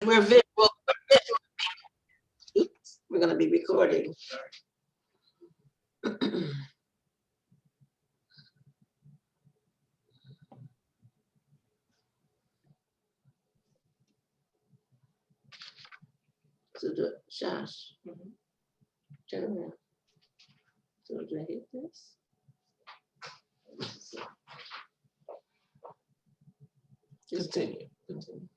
we're visual. Oops, we're going to be recording. So the Josh, turn around. So do I hit this? Continue. Continue.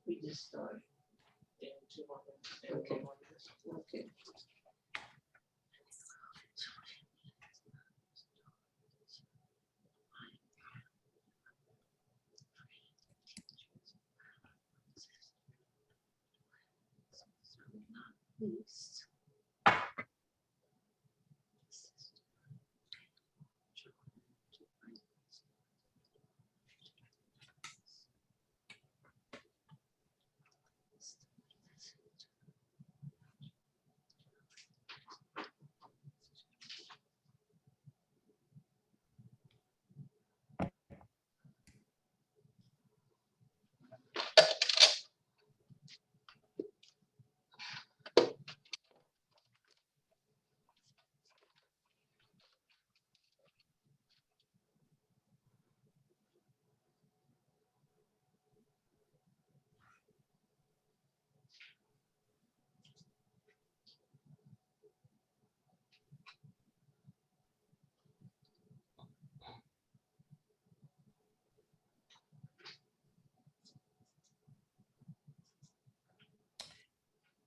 We just started. Okay. Okay. Please.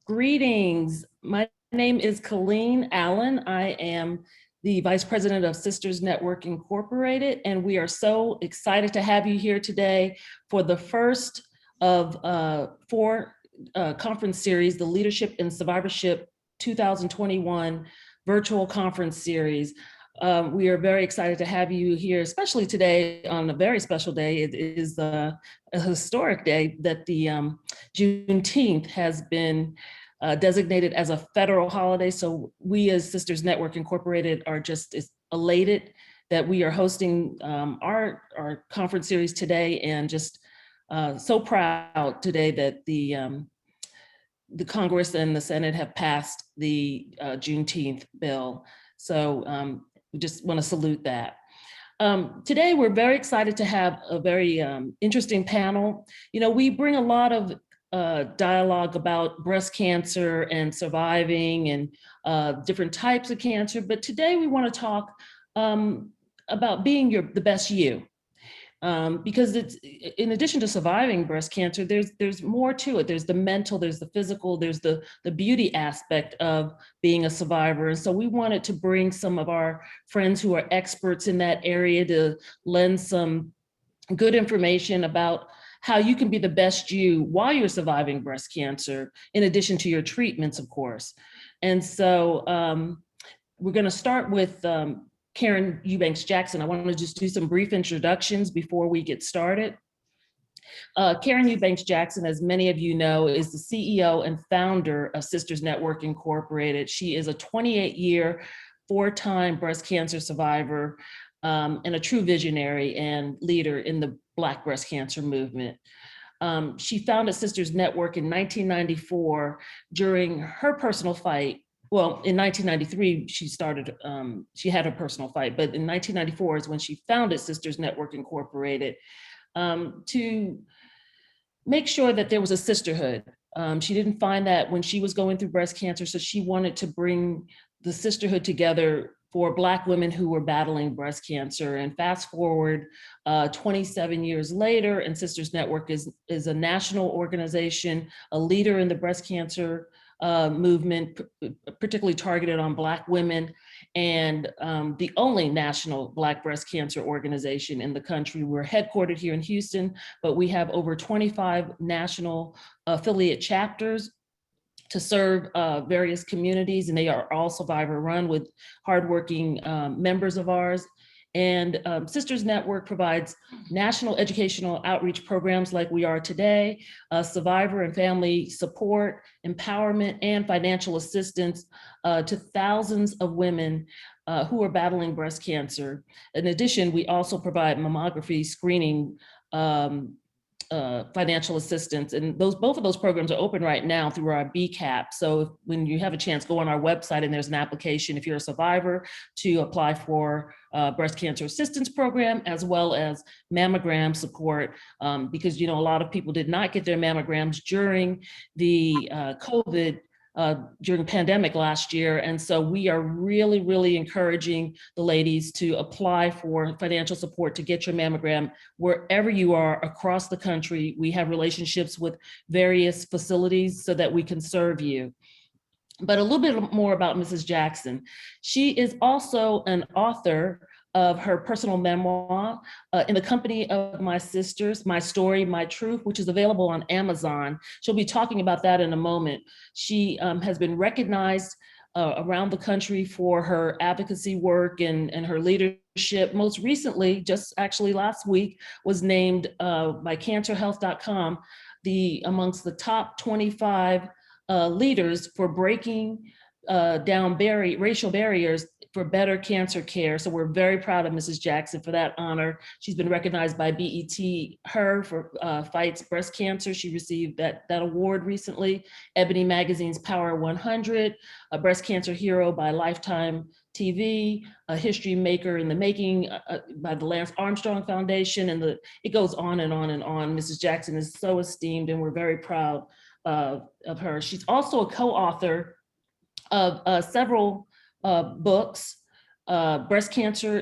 Greetings. My name is Colleen Allen. I am the Vice President of Sisters Network Incorporated, and we are so excited to have you here today for the first of four conference series, the Leadership and Survivorship 2021 virtual conference series. We are very excited to have you here, especially today on a very special day. It is a historic day that the Juneteenth has been designated as a federal holiday. So we as Sisters Network Incorporated are just elated that we are hosting our conference series today, and just so proud today that the Congress and the Senate have passed the Juneteenth bill. So we just want to salute that. Today, we're very excited to have a very interesting panel. You know, we bring a lot of dialogue about breast cancer and surviving and different types of cancer, but today we want to talk about being the best you. Because it's, in addition to surviving breast cancer, there's more to it. There's the mental, there's the physical, there's the beauty aspect of being a survivor. And so we wanted to bring some of our friends who are experts in that area to lend some good information about how you can be the best you while you're surviving breast cancer, in addition to your treatments, of course. And so we're going to start with Karen Eubanks Jackson. I want to just do some brief introductions before we get started. Karen Eubanks Jackson, as many of you know, is the CEO and founder of Sisters Network Incorporated. She is a 28-year, 4-time breast cancer survivor and a true visionary and leader in the Black breast cancer movement. She founded Sisters Network in 1994 during her personal fight. Well, in 1993, she had her personal fight, but in 1994 is when she founded Sisters Network Incorporated to make sure that there was a sisterhood. She didn't find that when she was going through breast cancer, so she wanted to bring the sisterhood together for Black women who were battling breast cancer. And fast forward 27 years later, and Sisters Network is a national organization, a leader in the breast cancer movement, particularly targeted on Black women, and the only national Black breast cancer organization in the country. We're headquartered here in Houston, but we have over 25 national affiliate chapters to serve various communities, and they are all survivor run with hardworking members of ours. And Sisters Network provides national educational outreach programs like we are today, survivor and family support, empowerment, and financial assistance to thousands of women who are battling breast cancer. In addition, we also provide mammography screening financial assistance, and both of those programs are open right now through our BCAP. So when you have a chance, go on our website and there's an application if you're a survivor to apply for breast cancer assistance program, as well as mammogram support, because a lot of people did not get their mammograms during the COVID during the pandemic last year. And so we are really, really encouraging the ladies to apply for financial support to get your mammogram wherever you are across the country. We have relationships with various facilities so that we can serve you. But a little bit more about Mrs. Jackson. She is also an author of her personal memoir, In the Company of My Sisters, My Story, My Truth, which is available on Amazon. She'll be talking about that in a moment. She has been recognized around the country for her advocacy work and her leadership. Most recently, just actually last week, was named by cancerhealth.com amongst the top 25 leaders for breaking down racial barriers for better cancer care. So we're very proud of Mrs. Jackson for that honor. She's been recognized by BET, her for fights breast cancer. She received that award recently. Ebony Magazine's Power 100, a breast cancer hero by Lifetime TV, a history maker in the making by the Lance Armstrong Foundation, and it goes on and on and on. Mrs. Jackson is so esteemed, and we're very proud of her. She's also a co-author of several books, Breast Cancer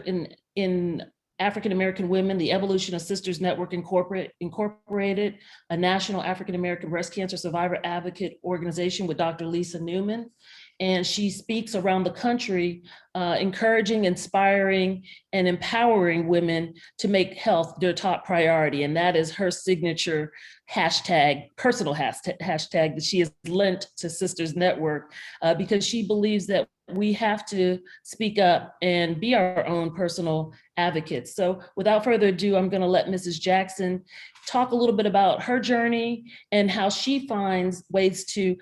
in African-American Women, The Evolution of Sisters Network Incorporated, a national African-American breast cancer survivor advocate organization with Dr. Lisa Newman. And she speaks around the country, encouraging, inspiring, and empowering women to make health their top priority. And that is her signature personal hashtag that she has lent to Sisters Network, because she believes that we have to speak up and be our own personal advocates. So without further ado, I'm going to let Mrs. Jackson talk a little bit about her journey and how she finds ways to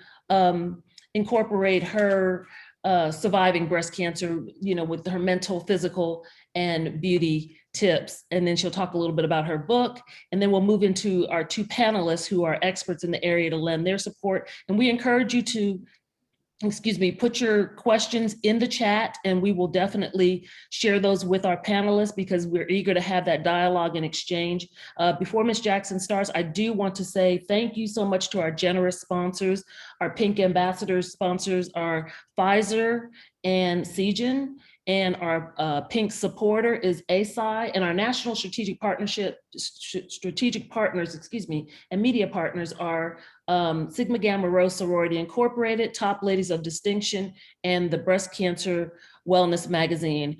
incorporate her surviving breast cancer, with her mental, physical, and beauty tips. And then she'll talk a little bit about her book, and then we'll move into our two panelists who are experts in the area to lend their support. And we encourage you to put your questions in the chat, and we will definitely share those with our panelists because we're eager to have that dialogue and exchange. Before Ms. Jackson starts, I do want to say thank you so much to our generous sponsors. Our Pink Ambassadors sponsors are Pfizer and Seagen, and our Pink supporter is Eisai, and our national strategic partners, and media partners are Sigma Gamma Rho Sorority Incorporated, Top Ladies of Distinction, and the Breast Cancer Wellness Magazine.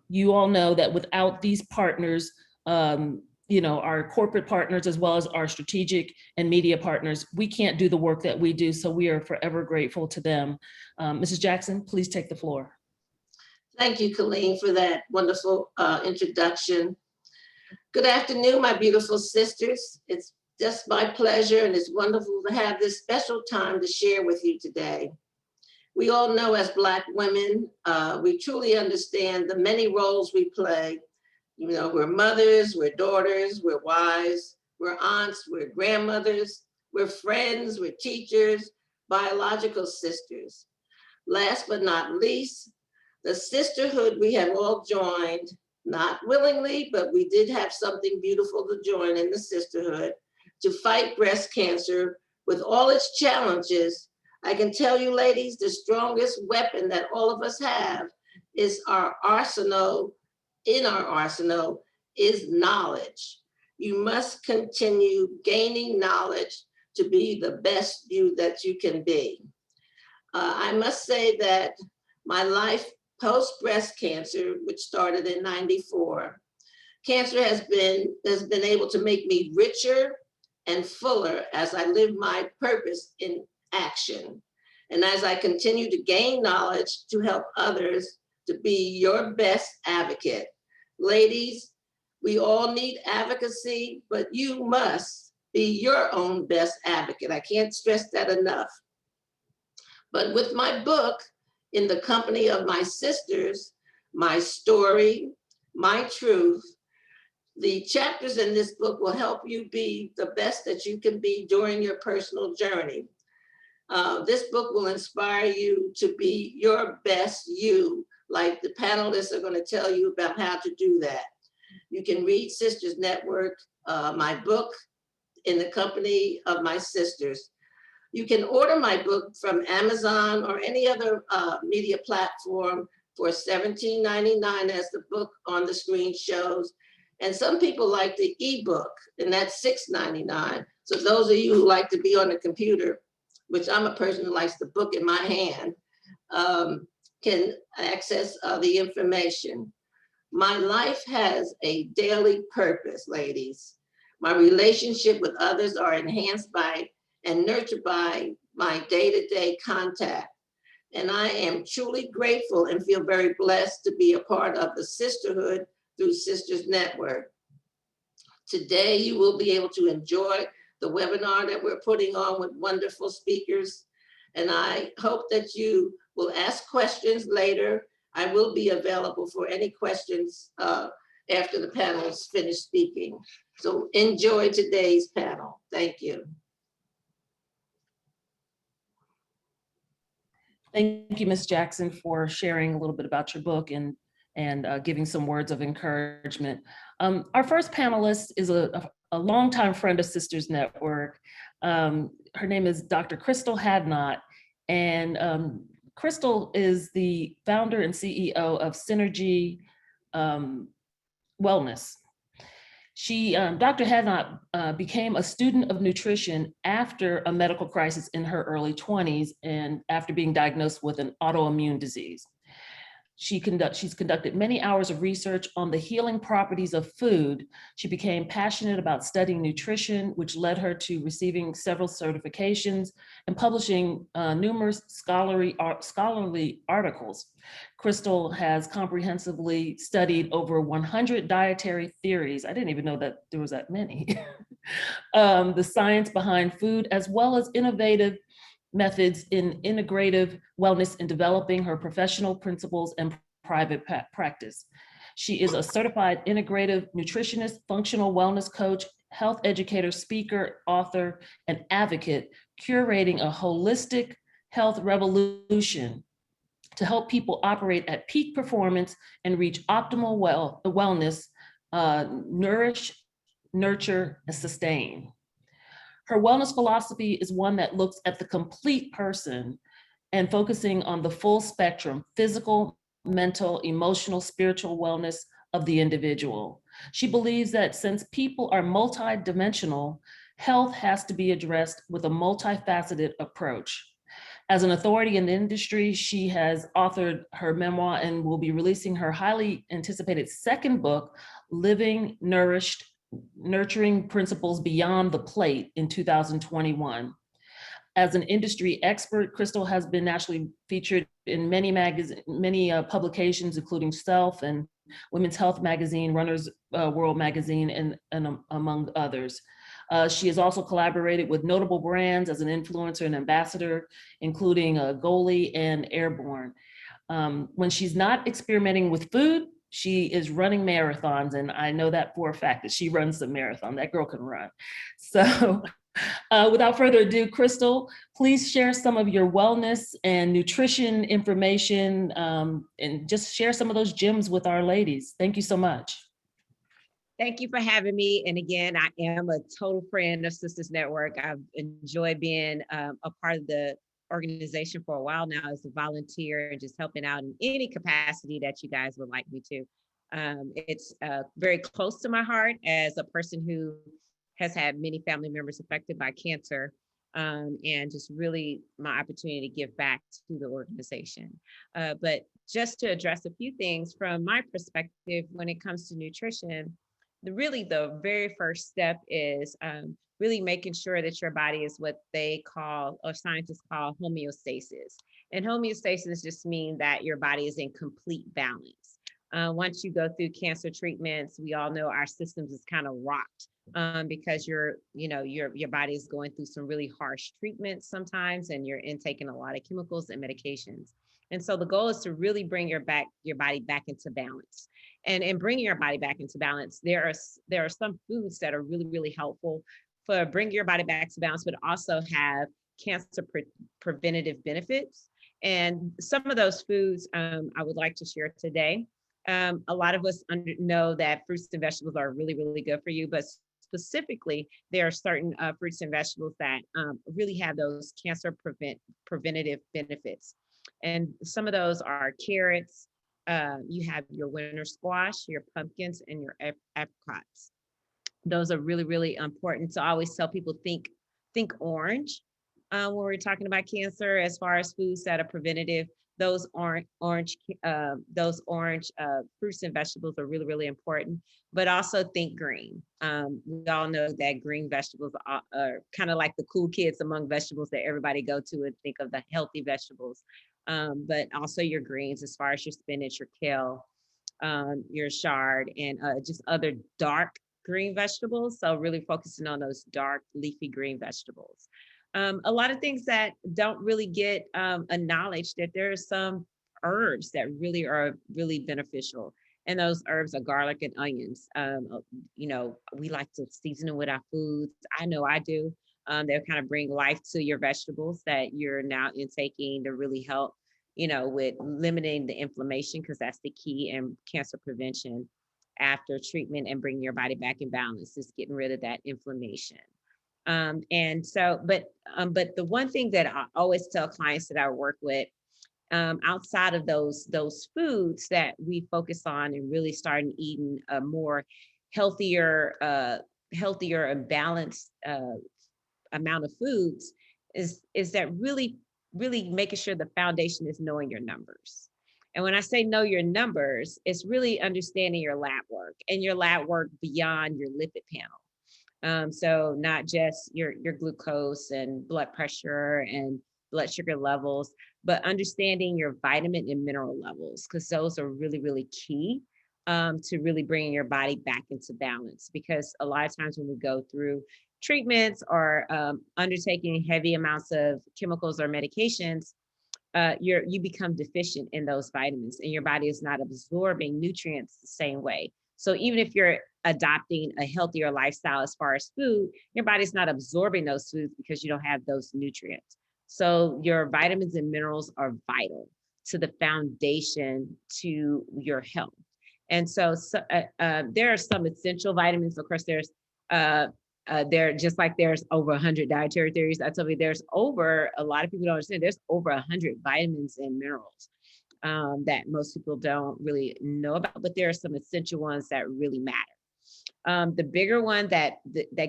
You all know that without these partners, our corporate partners, as well as our strategic and media partners, we can't do the work that we do. So we are forever grateful to them. Mrs. Jackson, please take the floor. Thank you, Colleen, for that wonderful introduction. Good afternoon, my beautiful sisters. It's just my pleasure, and it's wonderful to have this special time to share with you today. We all know as Black women, we truly understand the many roles we play. We're mothers, we're daughters, we're wives, we're aunts, we're grandmothers, we're friends, we're teachers, biological sisters. Last but not least, the sisterhood we have all joined, not willingly, but we did have something beautiful to join in the sisterhood to fight breast cancer with all its challenges. I can tell you, ladies, the strongest weapon that all of us have is our arsenal. In our arsenal is knowledge. You must continue gaining knowledge to be the best you that you can be. I must say that my life post breast cancer, which started in '94, cancer has been able to make me richer and fuller as I live my purpose in action. And as I continue to gain knowledge to help others to be your best advocate. Ladies, we all need advocacy, but you must be your own best advocate. I can't stress that enough. But with my book, In the Company of My Sisters, My Story, My Truth, the chapters in this book will help you be the best that you can be during your personal journey. This book will inspire you to be your best you, like the panelists are going to tell you about how to do that. You can read Sisters Network, my book, In the Company of My Sisters. You can order my book from Amazon or any other media platform for $17.99, as the book on the screen shows. And some people like the ebook, and that's $6.99. So those of you who like to be on the computer, which I'm a person who likes the book in my hand, can access the information. My life has a daily purpose, ladies. My relationship with others are enhanced by and nurtured by my day-to-day contact. And I am truly grateful and feel very blessed to be a part of the sisterhood through Sisters Network. Today, you will be able to enjoy the webinar that we're putting on with wonderful speakers. And I hope that you will ask questions later. I will be available for any questions after the panelists finish speaking. So enjoy today's panel. Thank you. Thank you, Ms. Jackson, for sharing a little bit about your book and giving some words of encouragement. Our first panelist is a longtime friend of Sisters Network. Her name is Dr. Crystal Hadnott, and Crystal is the founder and CEO of Synergy Wellness. Dr. Hadnott became a student of nutrition after a medical crisis in her early 20s and after being diagnosed with an autoimmune disease. She's conducted many hours of research on the healing properties of food. She became passionate about studying nutrition, which led her to receiving several certifications and publishing numerous scholarly articles. Crystal has comprehensively studied over 100 dietary theories. I didn't even know that there was that many. The science behind food, as well as innovative methods in integrative wellness in developing her professional principles and private practice. She is a certified integrative nutritionist, functional wellness coach, health educator, speaker, author, and advocate, curating a holistic health revolution to help people operate at peak performance and reach optimal wellness, nourish, nurture, and sustain. Her wellness philosophy is one that looks at the complete person and focusing on the full spectrum, physical, mental, emotional, spiritual wellness of the individual. She believes that since people are multidimensional, health has to be addressed with a multifaceted approach. As an authority in the industry, she has authored her memoir and will be releasing her highly anticipated second book, Living Nourished, Nurturing Principles Beyond the Plate, in 2021. As an industry expert, Crystal has been nationally featured in many publications, including Self and Women's Health Magazine, Runner's World Magazine, and among others. She has also collaborated with notable brands as an influencer and ambassador, including Goli and Airborne. When she's not experimenting with food, she is running marathons, and I know that for a fact that she runs the marathon. That girl can run. So without further ado, Crystal, please share some of your wellness and nutrition information and just share some of those gems with our ladies. Thank you so much. Thank you for having me. And again, I am a total friend of Sisters Network. I've enjoyed being a part of the organization for a while now as a volunteer and just helping out in any capacity that you guys would like me to. It's very close to my heart as a person who has had many family members affected by cancer. and just really my opportunity to give back to the organization. But just to address a few things from my perspective when it comes to nutrition, the very first step is really making sure that your body is what they call, or scientists call, homeostasis. And homeostasis just means that your body is in complete balance. Once you go through cancer treatments, we all know our systems is kind of rocked because your body is going through some really harsh treatments sometimes, and you're intaking a lot of chemicals and medications. And so the goal is to really bring your body back into balance. And in bringing your body back into balance, there are some foods that are really, really helpful for bringing your body back to balance, but also have cancer preventative benefits. And some of those foods I would like to share today. A lot of us know that fruits and vegetables are really, really good for you, but specifically, there are certain fruits and vegetables that really have those cancer preventative benefits. And some of those are carrots, you have your winter squash, your pumpkins, and your apricots. Those are really, really important. So I always tell people think orange when we're talking about cancer, as far as foods that are preventative. Those orange fruits and vegetables are really, really important, but also think green. We all know that green vegetables are kind of like the cool kids among vegetables that everybody go to and think of the healthy vegetables. But also your greens, as far as your spinach, your kale, your chard, and just other dark green vegetables. So really focusing on those dark leafy green vegetables. A lot of things that don't really get acknowledged, that there are some herbs that really are really beneficial. And those herbs are garlic and onions. We like to season them with our foods. I know I do. They'll kind of bring life to your vegetables that you're now intaking to really help, with limiting the inflammation, because that's the key in cancer prevention after treatment, and bringing your body back in balance is getting rid of that inflammation. But the one thing that I always tell clients that I work with, outside of those foods that we focus on and really starting eating a more healthier and balanced amount of foods, is that really making sure the foundation is knowing your numbers. And when I say know your numbers, it's really understanding your lab work, and your lab work beyond your lipid panel. So not just your glucose and blood pressure and blood sugar levels, but understanding your vitamin and mineral levels, because those are really, really key to really bringing your body back into balance. Because a lot of times when we go through treatments or undertaking heavy amounts of chemicals or medications, you become deficient in those vitamins, and your body is not absorbing nutrients the same way. So even if you're adopting a healthier lifestyle as far as food, your body's not absorbing those foods because you don't have those nutrients. So your vitamins and minerals are vital to the foundation to your health. And so there are some essential vitamins. Of course, there's just like there's over 100 dietary theories. I tell you, there's over, a lot of people don't understand, there's over 100 vitamins and minerals that most people don't really know about, but there are some essential ones that really matter. The bigger one that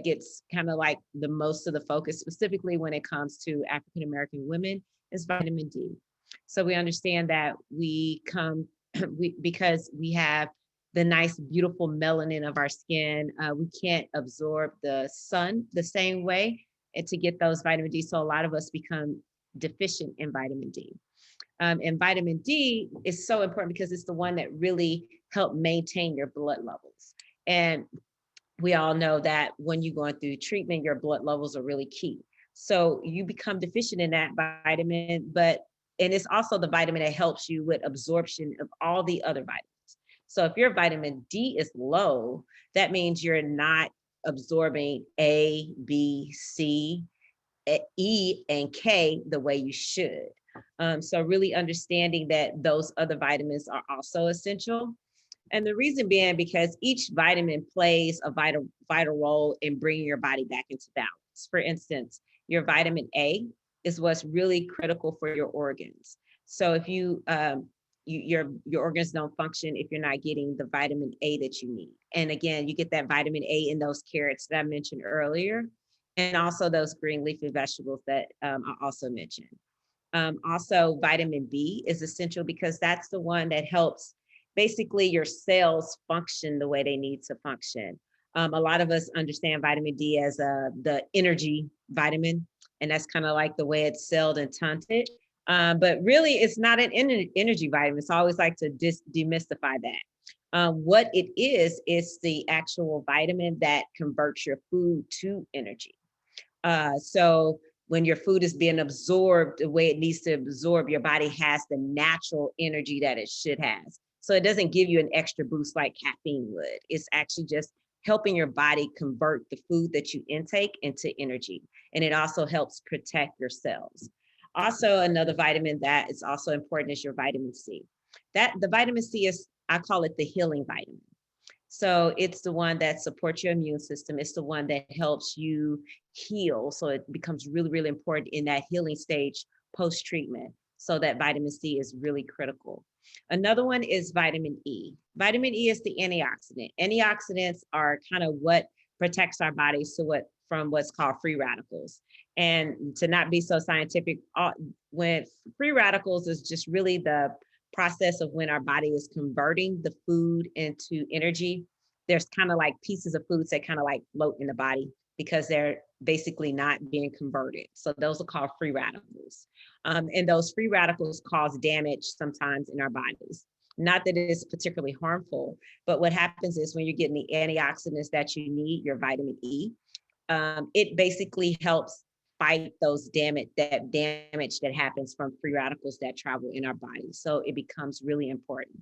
gets kind of like the most of the focus, specifically when it comes to African American women, is vitamin D. So we understand that because we have the nice, beautiful melanin of our skin, we can't absorb the sun the same way, and to get those vitamin D. So a lot of us become deficient in vitamin D. And vitamin D is so important because it's the one that really helps maintain your blood levels. And we all know that when you're going through treatment, your blood levels are really key. So you become deficient in that vitamin, and it's also the vitamin that helps you with absorption of all the other vitamins. So if your vitamin D is low, that means you're not absorbing A, B, C, E, and K the way you should. So really understanding that those other vitamins are also essential. And the reason being because each vitamin plays a vital role in bringing your body back into balance. For instance, your vitamin A is what's really critical for your organs. So if your organs don't function if you're not getting the vitamin A that you need. And again, you get that vitamin A in those carrots that I mentioned earlier. and also those green leafy vegetables that I also mentioned. Also, vitamin B is essential because that's the one that helps basically your cells function the way they need to function. A lot of us understand vitamin D as the energy vitamin, and that's kind of like the way it's sold and touted. But really, it's not an energy vitamin. So I always like to demystify that. What it is the actual vitamin that converts your food to energy. So when your food is being absorbed the way it needs to absorb, your body has the natural energy that it should have. So it doesn't give you an extra boost like caffeine would. It's actually just helping your body convert the food that you intake into energy. And it also helps protect your cells. Also, another vitamin that is also important is your vitamin C. That the vitamin C is, I call it the healing vitamin. So it's the one that supports your immune system. It's the one that helps you heal. So it becomes really, really important in that healing stage post-treatment. So that vitamin C is really critical. Another one is vitamin E. Vitamin E is the antioxidant. Antioxidants are kind of what protects our bodies from what's called free radicals. And to not be so scientific, when free radicals is just really the process of when our body is converting the food into energy. There's kind of like pieces of foods that kind of like float in the body because they're basically not being converted. So those are called free radicals. And those free radicals cause damage sometimes in our bodies. Not that it is particularly harmful, but what happens is when you're getting the antioxidants that you need, your vitamin E, it basically helps fight those damage that happens from free radicals that travel in our body. So it becomes really important.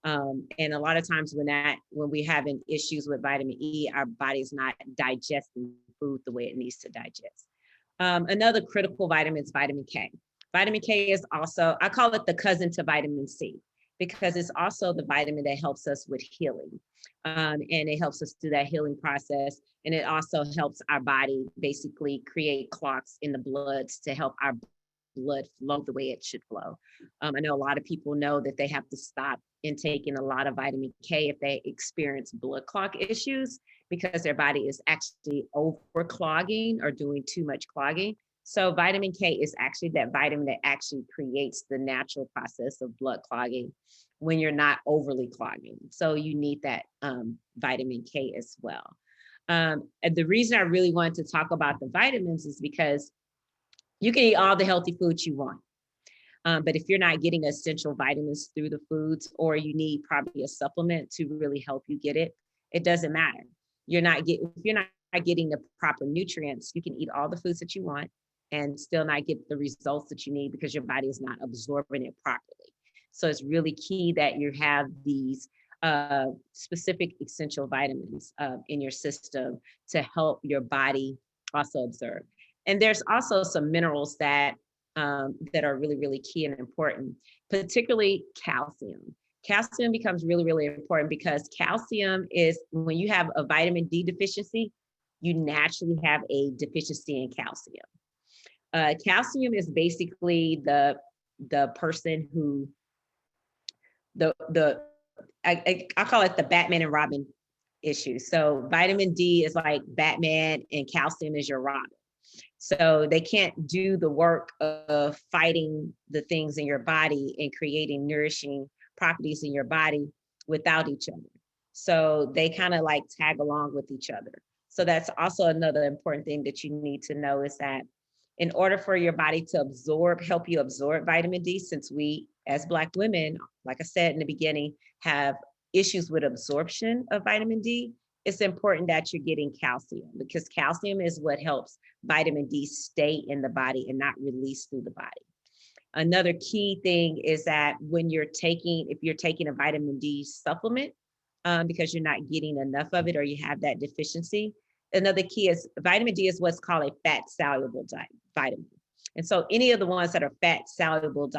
And a lot of times when we having issues with vitamin E, our body's not digesting food the way it needs to digest. Another critical vitamin is vitamin K. Vitamin K is also, I call it the cousin to vitamin C, because it's also the vitamin that helps us with healing. And it helps us through that healing process. And it also helps our body basically create clots in the bloods to help our blood flow the way it should flow. I know a lot of people know that they have to stop intaking a lot of vitamin K if they experience blood clot issues because their body is actually overclogging or doing too much clogging. So vitamin K is actually that vitamin that actually creates the natural process of blood clogging when you're not overly clogging. So you need that vitamin K as well. And the reason I really wanted to talk about the vitamins is because you can eat all the healthy foods you want. But if you're not getting essential vitamins through the foods, or you need probably a supplement to really help you get it, it doesn't matter. If you're not getting the proper nutrients, you can eat all the foods that you want and still not get the results that you need because your body is not absorbing it properly. So it's really key that you have these specific essential vitamins in your system to help your body also absorb. And there's also some minerals that are really, really key and important, particularly calcium. Calcium becomes really, really important because calcium is, when you have a vitamin D deficiency, you naturally have a deficiency in calcium. Calcium is basically the person who, I call it the Batman and Robin issue. So vitamin D is like Batman and calcium is your Robin. So they can't do the work of fighting the things in your body and creating nourishing properties in your body without each other. So they kind of like tag along with each other. So that's also another important thing that you need to know, is that in order for your body to help you absorb vitamin D, since we as Black women, like I said in the beginning, have issues with absorption of vitamin D, it's important that you're getting calcium, because calcium is what helps vitamin D stay in the body and not release through the body. Another key thing is that if you're taking a vitamin D supplement, because you're not getting enough of it or you have that deficiency, another key is vitamin D is what's called a fat soluble vitamin. And so any of the ones that are fat soluble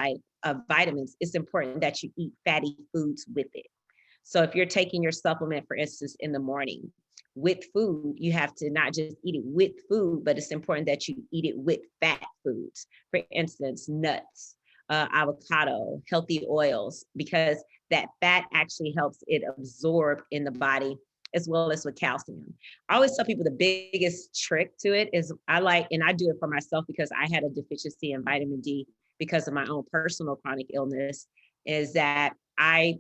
vitamins, it's important that you eat fatty foods with it. So if you're taking your supplement, for instance, in the morning with food, you have to not just eat it with food, but it's important that you eat it with fat foods. For instance, nuts, avocado, healthy oils, because that fat actually helps it absorb in the body as well as with calcium. I always tell people the biggest trick to it is and I do it for myself because I had a deficiency in vitamin D because of my own personal chronic illness, is that I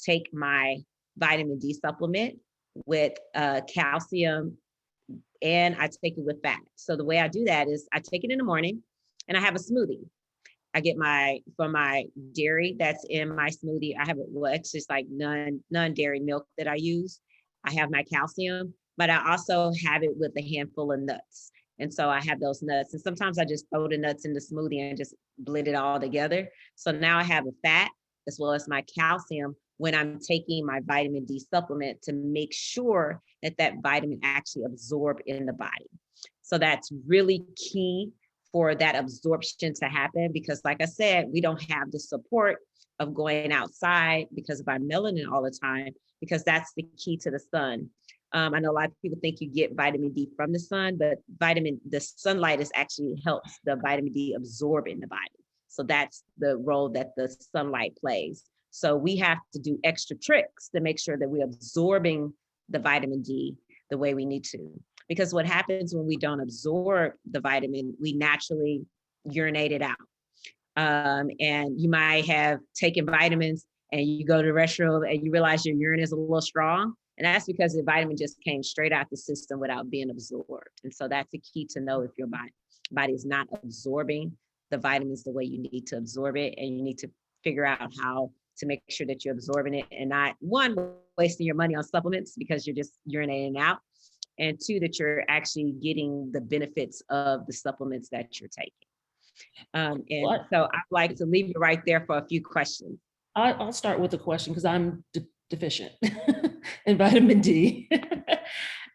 take my vitamin D supplement with calcium, and I take it with fat. So the way I do that is I take it in the morning and I have a smoothie. I get for my dairy that's in my smoothie, I have it's just like non-dairy milk that I use. I have my calcium, but I also have it with a handful of nuts. And so I have those nuts. And sometimes I just throw the nuts in the smoothie and just blend it all together. So now I have a fat as well as my calcium when I'm taking my vitamin D supplement to make sure that that vitamin actually absorb in the body. So that's really key for that absorption to happen, because like I said, we don't have the support of going outside because of our melanin all the time, because that's the key to the sun. I know a lot of people think you get vitamin D from the sun, but the sunlight is actually helps the vitamin D absorb in the body. So that's the role that the sunlight plays. So we have to do extra tricks to make sure that we're absorbing the vitamin D the way we need to. Because what happens when we don't absorb the vitamin, we naturally urinate it out. And you might have taken vitamins and you go to the restroom and you realize your urine is a little strong. And that's because the vitamin just came straight out the system without being absorbed. And so that's the key to know if your body is not absorbing the vitamins the way you need to absorb it. And you need to figure out how to make sure that you're absorbing it and not, one, wasting your money on supplements because you're just urinating out. And two, that you're actually getting the benefits of the supplements that you're taking. So I'd like to leave you right there for a few questions. I'll start with a question because I'm deficient in vitamin D.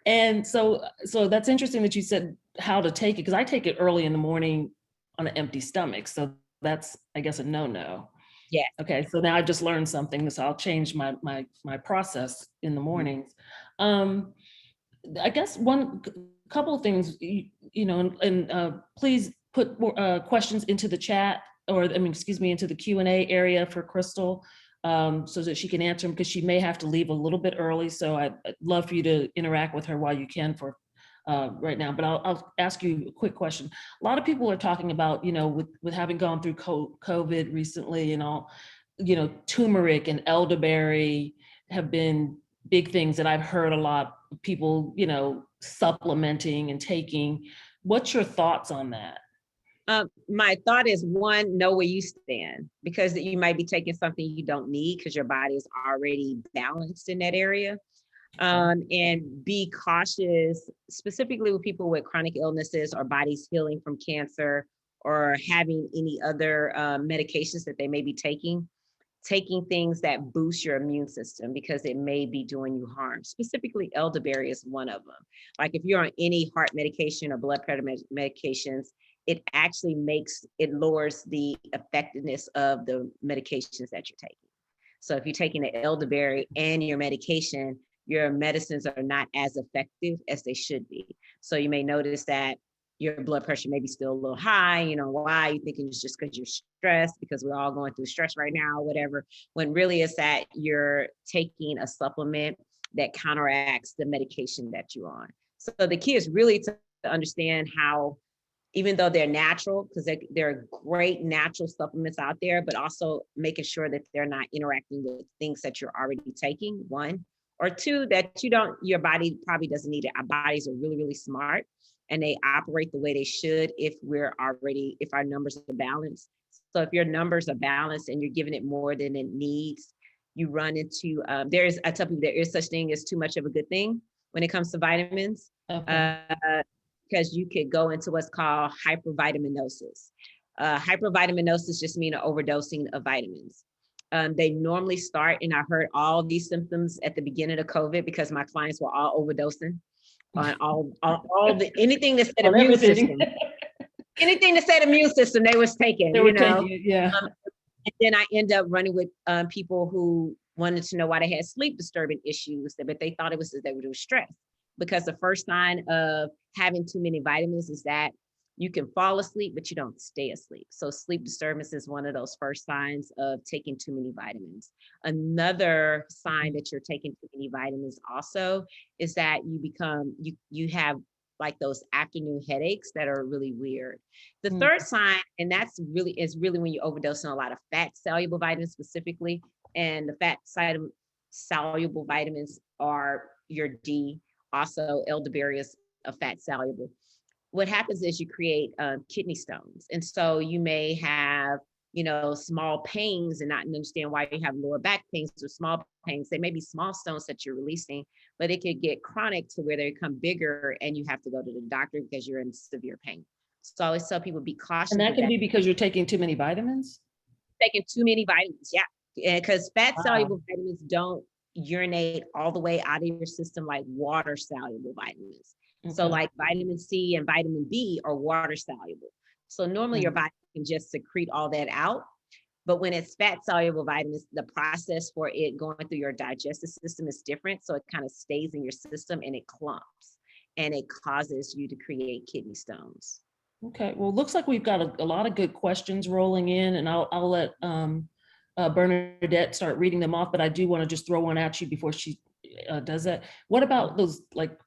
And so that's interesting that you said how to take it, because I take it early in the morning on an empty stomach. So that's, I guess, a no-no. Yeah. Okay, so now I've just learned something, so I'll change my process in the mornings. I guess couple of things, please put questions into the chat, into the Q&A area for Crystal, so that she can answer them, because she may have to leave a little bit early. So I'd love for you to interact with her while you can for right now. But I'll ask you a quick question. A lot of people are talking about, with having gone through COVID recently and all, turmeric and elderberry have been big things that I've heard a lot of people, supplementing and taking. What's your thoughts on that? My thought is, one, know where you stand, because you might be taking something you don't need because your body is already balanced in that area. And be cautious, specifically with people with chronic illnesses or bodies healing from cancer or having any other medications that they may be taking things that boost your immune system, because it may be doing you harm. Specifically, elderberry is one of them. Like if you're on any heart medication or blood pressure medications, it actually lowers the effectiveness of the medications that you're taking. So if you're taking the elderberry and your medication, your medicines are not as effective as they should be. So you may notice that your blood pressure may be still a little high. You know why? You're thinking it's just because you're stressed, because we're all going through stress right now, whatever. When really it's that you're taking a supplement that counteracts the medication that you're on. So the key is really to understand how, even though they're natural, because there are great natural supplements out there, but also making sure that they're not interacting with things that you're already taking, one, or two, that your body probably doesn't need it. Our bodies are really, really smart, and they operate the way they should if our numbers are balanced. So if your numbers are balanced and you're giving it more than it needs, you run into, I tell people there is such thing as too much of a good thing when it comes to vitamins. Okay. Because you could go into what's called hypervitaminosis. Hypervitaminosis just means an overdosing of vitamins. They normally start, and I heard all these symptoms at the beginning of COVID because my clients were all overdosing on anything that said immune system. Anything that said immune system, they was taking. Yeah. And then I end up running with people who wanted to know why they had sleep disturbance issues, but they thought it was that they were stressed. Because the first sign of having too many vitamins is that You can fall asleep, but you don't stay asleep. So sleep disturbance is one of those first signs of taking too many vitamins. Another sign that you're taking too many vitamins also is that you have like those afternoon headaches that are really weird. The third sign, and that's really when you overdose on a lot of fat soluble vitamins specifically, and the fat soluble vitamins are your D, also elderberry is a fat soluble. What happens is you create kidney stones. And so you may have, small pains and not understand why you have lower back pains or small pains. They may be small stones that you're releasing, but it could get chronic to where they become bigger and you have to go to the doctor because you're in severe pain. So I always tell people be cautious. And that can be because you're taking too many vitamins? Taking too many vitamins, yeah. Because fat soluble vitamins don't urinate all the way out of your system like water soluble vitamins. Okay. So like vitamin C and vitamin B are water soluble. So normally your body can just secrete all that out. But when it's fat soluble vitamins, the process for it going through your digestive system is different. So it kind of stays in your system and it clumps and it causes you to create kidney stones. Okay, well, looks like we've got a lot of good questions rolling in, and I'll let Bernadette start reading them off, but I do want to just throw one at you before she does that. What about those, like,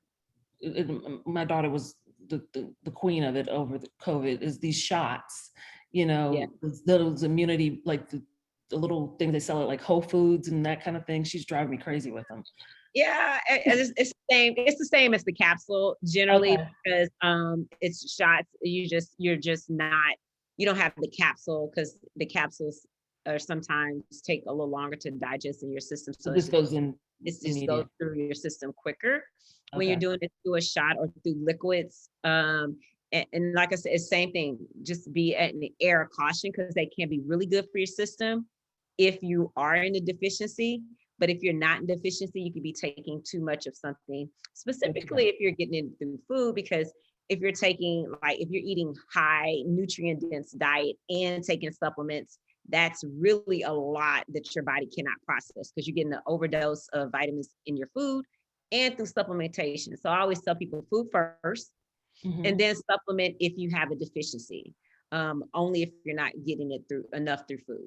my daughter was the queen of it over the COVID, is these shots, those immunity, like the little things they sell at like Whole Foods and that kind of thing. She's driving me crazy with them. Yeah, it's the same. It's the same as the capsule generally, because it's shots. You don't have the capsule because the capsules are sometimes take a little longer to digest in your system. So this goes in. It just goes through your system quicker when you're doing it through a shot or through liquids. And like I said, it's the same thing. Just be at an air of caution because they can be really good for your system if you are in a deficiency. But if you're not in deficiency, you could be taking too much of something, specifically if you're getting it through food, because if you're eating high nutrient dense diet and taking supplements, that's really a lot that your body cannot process because you're getting an overdose of vitamins in your food and through supplementation. So I always tell people food first and then supplement if you have a deficiency, only if you're not getting it enough through food.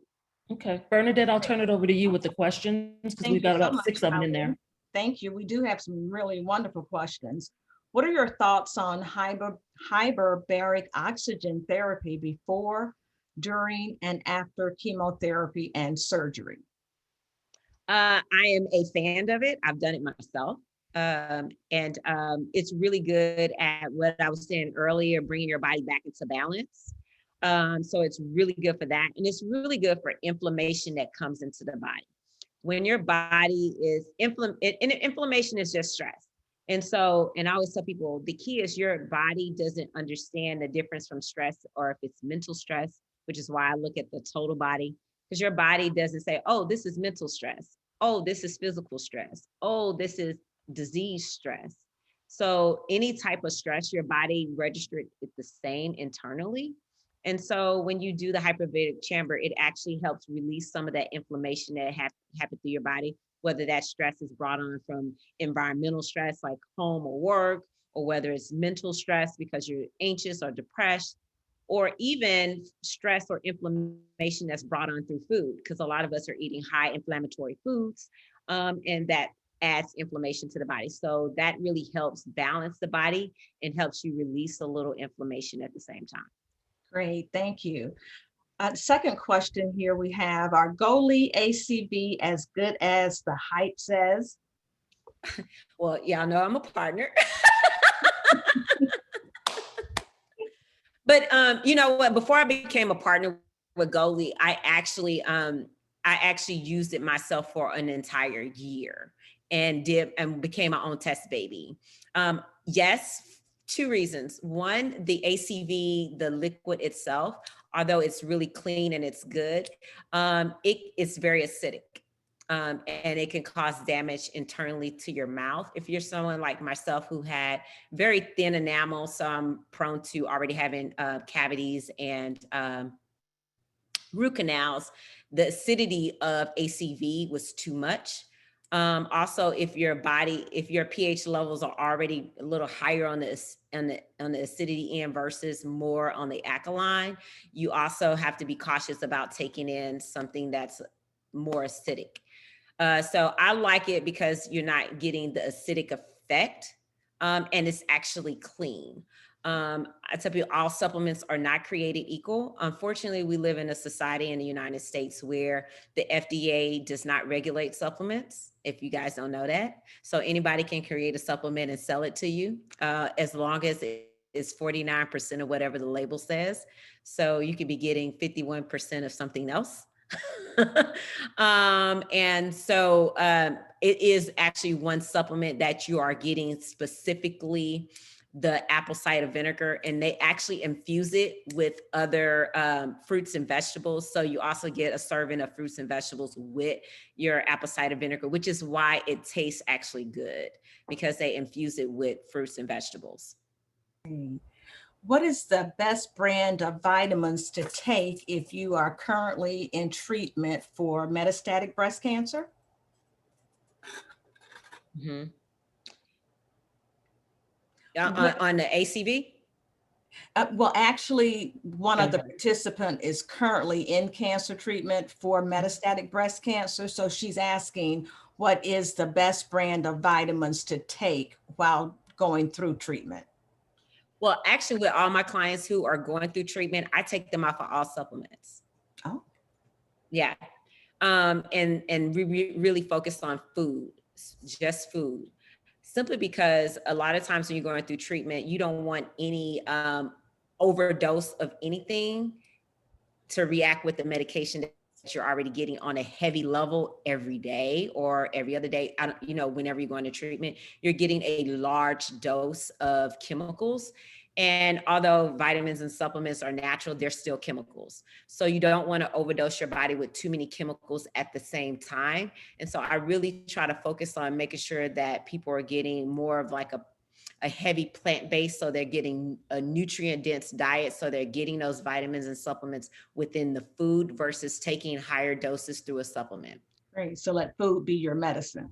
Okay, Bernadette, I'll turn it over to you with the questions because we've got about 6 of them in there. Thank you. We do have some really wonderful questions. What are your thoughts on hyperbaric oxygen therapy before, during, and after chemotherapy and surgery? I am a fan of it. I've done it myself. And it's really good at what I was saying earlier, bringing your body back into balance. So it's really good for that. And it's really good for inflammation that comes into the body. When your body is inflammation is just stress. And I always tell people the key is your body doesn't understand the difference from stress or if it's mental stress, which is why I look at the total body, because your body doesn't say, oh, this is mental stress. Oh, this is physical stress. Oh, this is disease stress. So any type of stress, your body registers it the same internally. And so when you do the hyperbaric chamber, it actually helps release some of that inflammation that happened through your body, whether that stress is brought on from environmental stress like home or work, or whether it's mental stress because you're anxious or depressed, or even stress or inflammation that's brought on through food, because a lot of us are eating high inflammatory foods, and that adds inflammation to the body. So that really helps balance the body and helps you release a little inflammation at the same time. Great, thank you. Second question here we have, are goalie ACV as good as the hype says? Well, y'all know I'm a partner. But you know what, before I became a partner with Goalie, I actually used it myself for an entire year and became my own test baby. Yes, 2 reasons. One, the ACV, the liquid itself, although it's really clean and it's good, it's very acidic. And it can cause damage internally to your mouth. If you're someone like myself who had very thin enamel, so I'm prone to already having cavities and root canals, the acidity of ACV was too much. Also, if your pH levels are already a little higher on the acidity end versus more on the alkaline, you also have to be cautious about taking in something that's more acidic. So I like it because you're not getting the acidic effect, and it's actually clean. I tell people all supplements are not created equal. Unfortunately, we live in a society in the United States where the FDA does not regulate supplements, if you guys don't know that. So anybody can create a supplement and sell it to you, as long as it is 49% of whatever the label says. So you could be getting 51% of something else. And so it is actually one supplement that you are getting specifically the apple cider vinegar, and they actually infuse it with other fruits and vegetables. So you also get a serving of fruits and vegetables with your apple cider vinegar, which is why it tastes actually good, because they infuse it with fruits and vegetables. What is the best brand of vitamins to take if you are currently in treatment for metastatic breast cancer? Mm-hmm. On the ACV? Well, actually, one of the participants is currently in cancer treatment for metastatic breast cancer. So she's asking, what is the best brand of vitamins to take while going through treatment? Well, actually, with all my clients who are going through treatment, I take them off of all supplements. Oh, yeah. And we really focused on food, just food. Simply because a lot of times when you're going through treatment, you don't want any overdose of anything to react with the medication that you're already getting on a heavy level every day or every other day. Whenever you're going to treatment, you're getting a large dose of chemicals. And although vitamins and supplements are natural, they're still chemicals. So you don't want to overdose your body with too many chemicals at the same time. And so I really try to focus on making sure that people are getting more of like a heavy plant-based, so they're getting a nutrient-dense diet, so they're getting those vitamins and supplements within the food versus taking higher doses through a supplement. great. So let food be your medicine.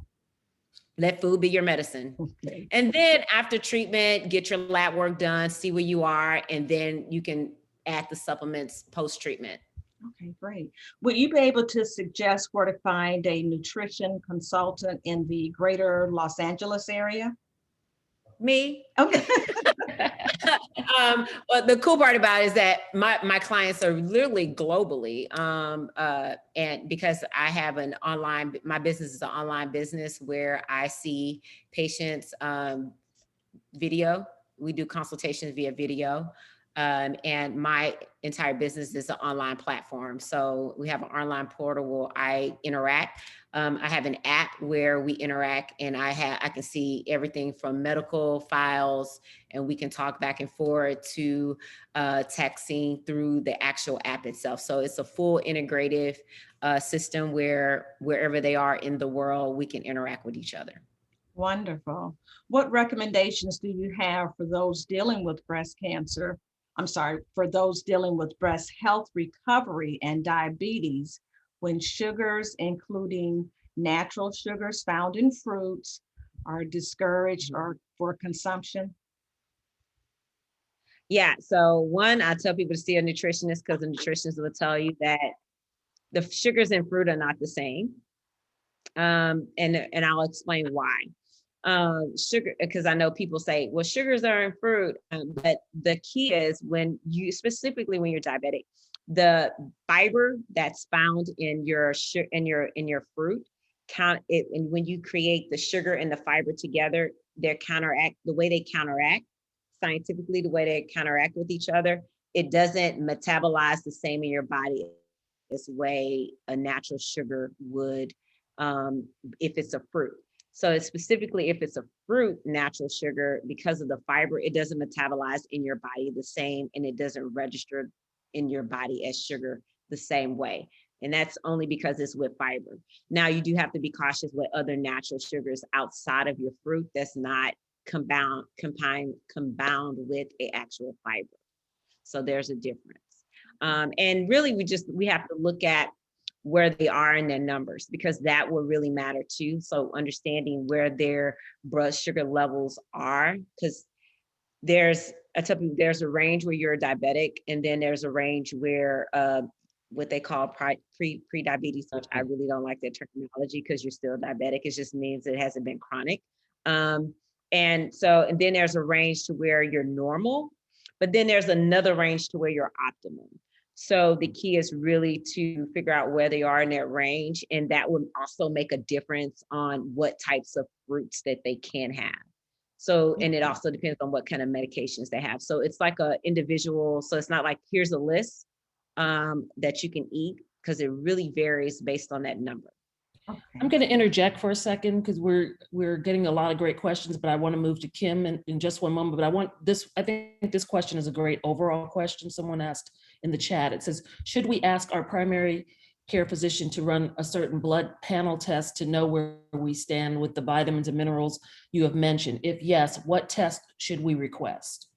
Let food be your medicine. Okay. And then after treatment, get your lab work done, see where you are, and then you can add the supplements post-treatment. Okay, great. Will you be able to suggest where to find a nutrition consultant in the greater Los Angeles area? Me? Okay. Well, the cool part about it is that my clients are literally globally, and because I have my business is an online business where I see patients video. We do consultations via video. And my entire business is an online platform. So we have an online portal where I interact. I have an app where we interact, and I can see everything from medical files, and we can talk back and forth to texting through the actual app itself. So it's a full integrative system where wherever they are in the world, we can interact with each other. Wonderful. What recommendations do you have for those dealing with breast cancer? I'm sorry, for those dealing with breast health recovery and diabetes when sugars, including natural sugars found in fruits, are discouraged or for consumption? Yeah, so one, I tell people to see a nutritionist, because the nutritionist will tell you that the sugars in fruit are not the same. And I'll explain why. Sugar, because I know people say, well, sugars are in fruit, but the key is specifically when you're diabetic, the fiber that's found in your fruit and when you create the sugar and the fiber together, the way they counteract scientifically, the way they counteract with each other, it doesn't metabolize the same in your body as way a natural sugar would if it's a fruit. So it's specifically if it's a fruit natural sugar, because of the fiber, it doesn't metabolize in your body the same, and it doesn't register in your body as sugar the same way. And that's only because it's with fiber. Now, you do have to be cautious with other natural sugars outside of your fruit that's not compound with an actual fiber. So there's a difference. And really, we have to look at where they are in their numbers, because that will really matter too. So understanding where their blood sugar levels are, because there's a range where you're diabetic, and then there's a range where what they call pre-diabetes, which I really don't like that terminology because you're still diabetic. It just means it hasn't been chronic. And then there's a range to where you're normal, but then there's another range to where you're optimal. So the key is really to figure out where they are in that range, and that would also make a difference on what types of fruits that they can have. So, and it also depends on what kind of medications they have. So it's like a individual, so it's not like, here's a list that you can eat, because it really varies based on that number. Okay. I'm going to interject for a second because we're getting a lot of great questions, but I want to move to Kim in just one moment. But I think this question is a great overall question. Someone asked in the chat, it says, should we ask our primary care physician to run a certain blood panel test to know where we stand with the vitamins and minerals you have mentioned? If yes, what test should we request?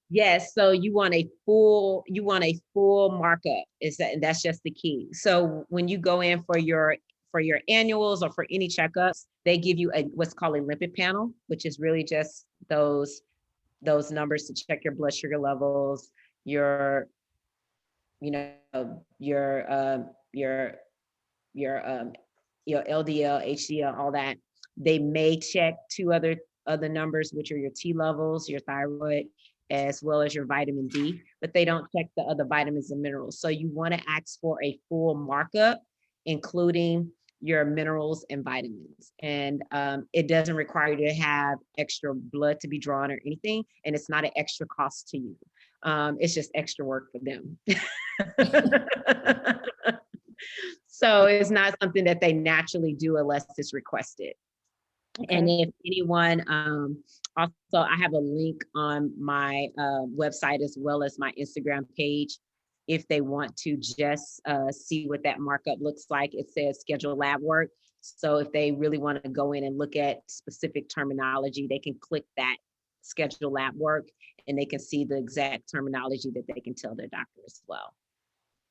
Yes, so you want a full markup, and that's just the key. So when you go in for your annuals or for any checkups, they give you what's called a lipid panel, which is really just those numbers to check your blood sugar levels, your LDL, HDL, all that. They may check two other numbers, which are your T levels, your thyroid, as well as your vitamin D, but they don't check the other vitamins and minerals. So you want to ask for a full markup, including your minerals and vitamins. And it doesn't require you to have extra blood to be drawn or anything. And it's not an extra cost to you. It's just extra work for them. So it's not something that they naturally do unless it's requested. Okay. And if anyone, also I have a link on my website as well as my Instagram page. If they want to just see what that markup looks like, it says schedule lab work. So if they really want to go in and look at specific terminology, they can click that schedule lab work and they can see the exact terminology that they can tell their doctor as well.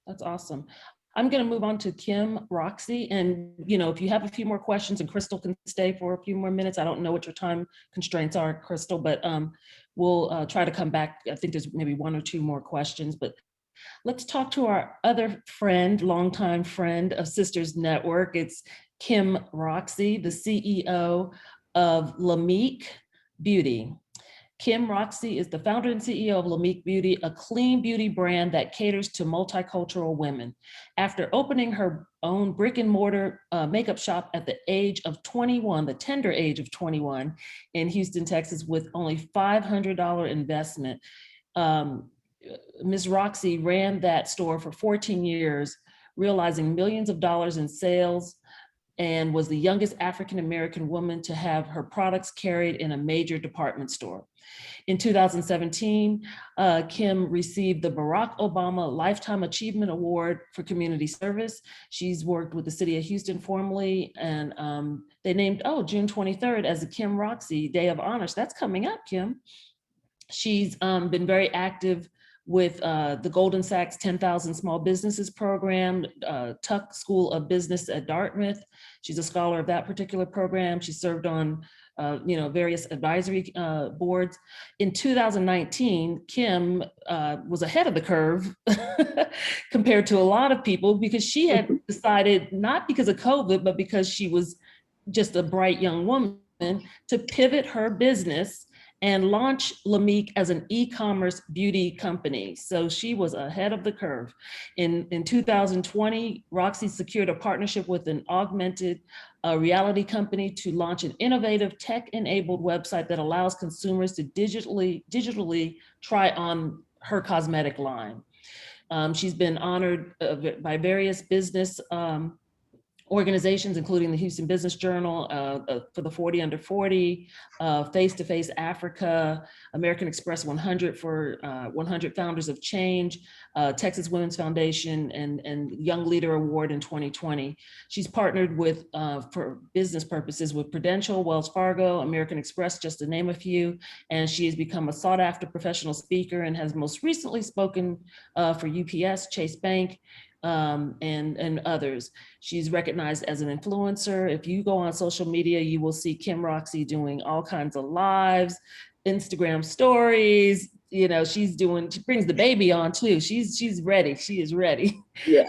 That's awesome. I'm going to move on to Kim, Roxy, and if you have a few more questions, and Crystal can stay for a few more minutes. I don't know what your time constraints are, Crystal, but we'll try to come back. I think there's maybe one or two more questions, but let's talk to our other friend, longtime friend of Sisters Network. It's Kim Roxy, the CEO of Lameek Beauty. Kim Roxy is the founder and CEO of Lameek Beauty, a clean beauty brand that caters to multicultural women. After opening her own brick and mortar makeup shop at the age of 21, the tender age of 21 in Houston, Texas, with only $500 investment, Ms. Roxy ran that store for 14 years, realizing millions of dollars in sales, and was the youngest African-American woman to have her products carried in a major department store. In 2017, Kim received the Barack Obama Lifetime Achievement Award for community service. She's worked with the city of Houston formerly, and they named, June 23rd as the Kim Roxy Day of Honors. That's coming up, Kim. She's been very active with the Goldman Sachs 10,000 Small Businesses program, Tuck School of Business at Dartmouth. She's a scholar of that particular program. She served on various advisory boards. In 2019, Kim was ahead of the curve compared to a lot of people, because she had decided, not because of COVID, but because she was just a bright young woman, to pivot her business and launch Lameek as an e-commerce beauty company. So she was ahead of the curve. In 2020, Roxy secured a partnership with an augmented reality company to launch an innovative tech-enabled website that allows consumers to digitally try on her cosmetic line. She's been honored by various business organizations, including the Houston Business Journal for the 40 Under 40, Face to Face Africa, American Express 100 for 100 Founders of Change, Texas Women's Foundation, and Young Leader Award in 2020. She's partnered with, for business purposes, with Prudential, Wells Fargo, American Express, just to name a few, and she has become a sought after professional speaker and has most recently spoken for UPS, Chase Bank, and others. She's recognized as an influencer. If you go on social media, you will see Kim Roxie doing all kinds of lives, Instagram stories. You know, she brings the baby on too. She's ready. She is ready. Yeah.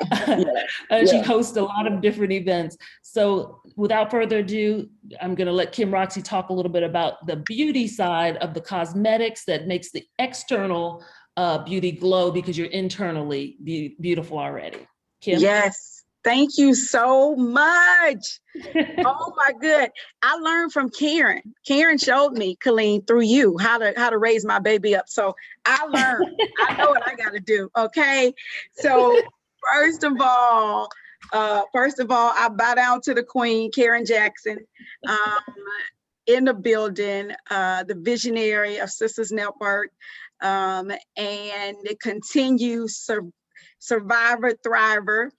She hosts a lot of different events. So without further ado, I'm going to let Kim Roxie talk a little bit about the beauty side of the cosmetics that makes the external beauty glow because you're internally beautiful already. Kim? Yes, thank you so much. Oh my good. I learned from Karen. Karen showed me, Colleen, through you, how to raise my baby up. So I learned. I know what I got to do. Okay. So first of all, I bow down to the Queen, Karen Jackson, in the building, the visionary of Sisters Network, and the continued survivor, thriver.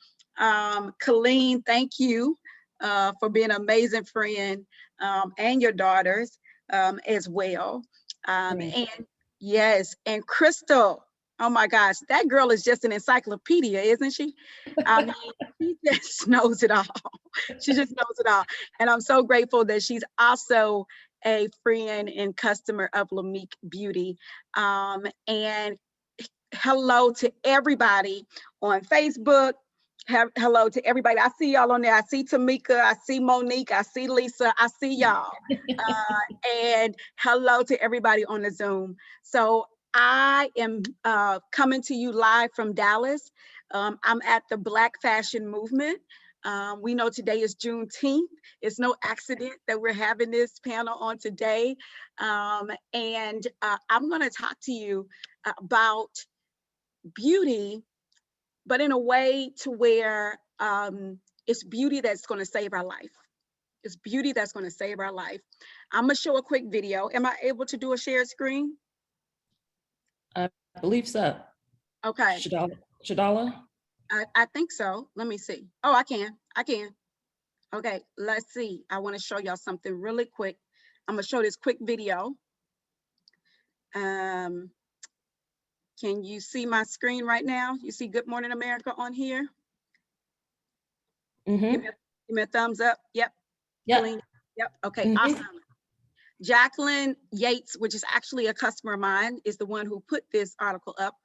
Colleen, thank you for being an amazing friend, and your daughters as well. And yes, and Crystal, oh my gosh, that girl is just an encyclopedia, isn't she? I mean, she just knows it all. She just knows it all. And I'm so grateful that she's also a friend and customer of Lameek Beauty. And hello to everybody on Facebook. Hello to everybody. I see y'all on there. I see Tamika, I see Monique, I see Lisa, I see y'all. And hello to everybody on the Zoom. So I am coming to you live from Dallas. I'm at the Black Fashion Movement. We know today is Juneteenth. It's no accident that we're having this panel on today. And I'm gonna talk to you about beauty, but in a way to where it's beauty that's going to save our life. It's beauty that's going to save our life. I'm going to show a quick video. Am I able to do a shared screen? I believe so. Okay. Shadala? I think so. Let me see. Oh, I can. Okay, let's see. I want to show y'all something really quick. I'm going to show this quick video. Can you see my screen right now? You see Good Morning America on here? Mm-hmm. Give me a thumbs up. Yep. Yep. Yep. Okay, awesome. Jacqueline Yates, which is actually a customer of mine, is the one who put this article up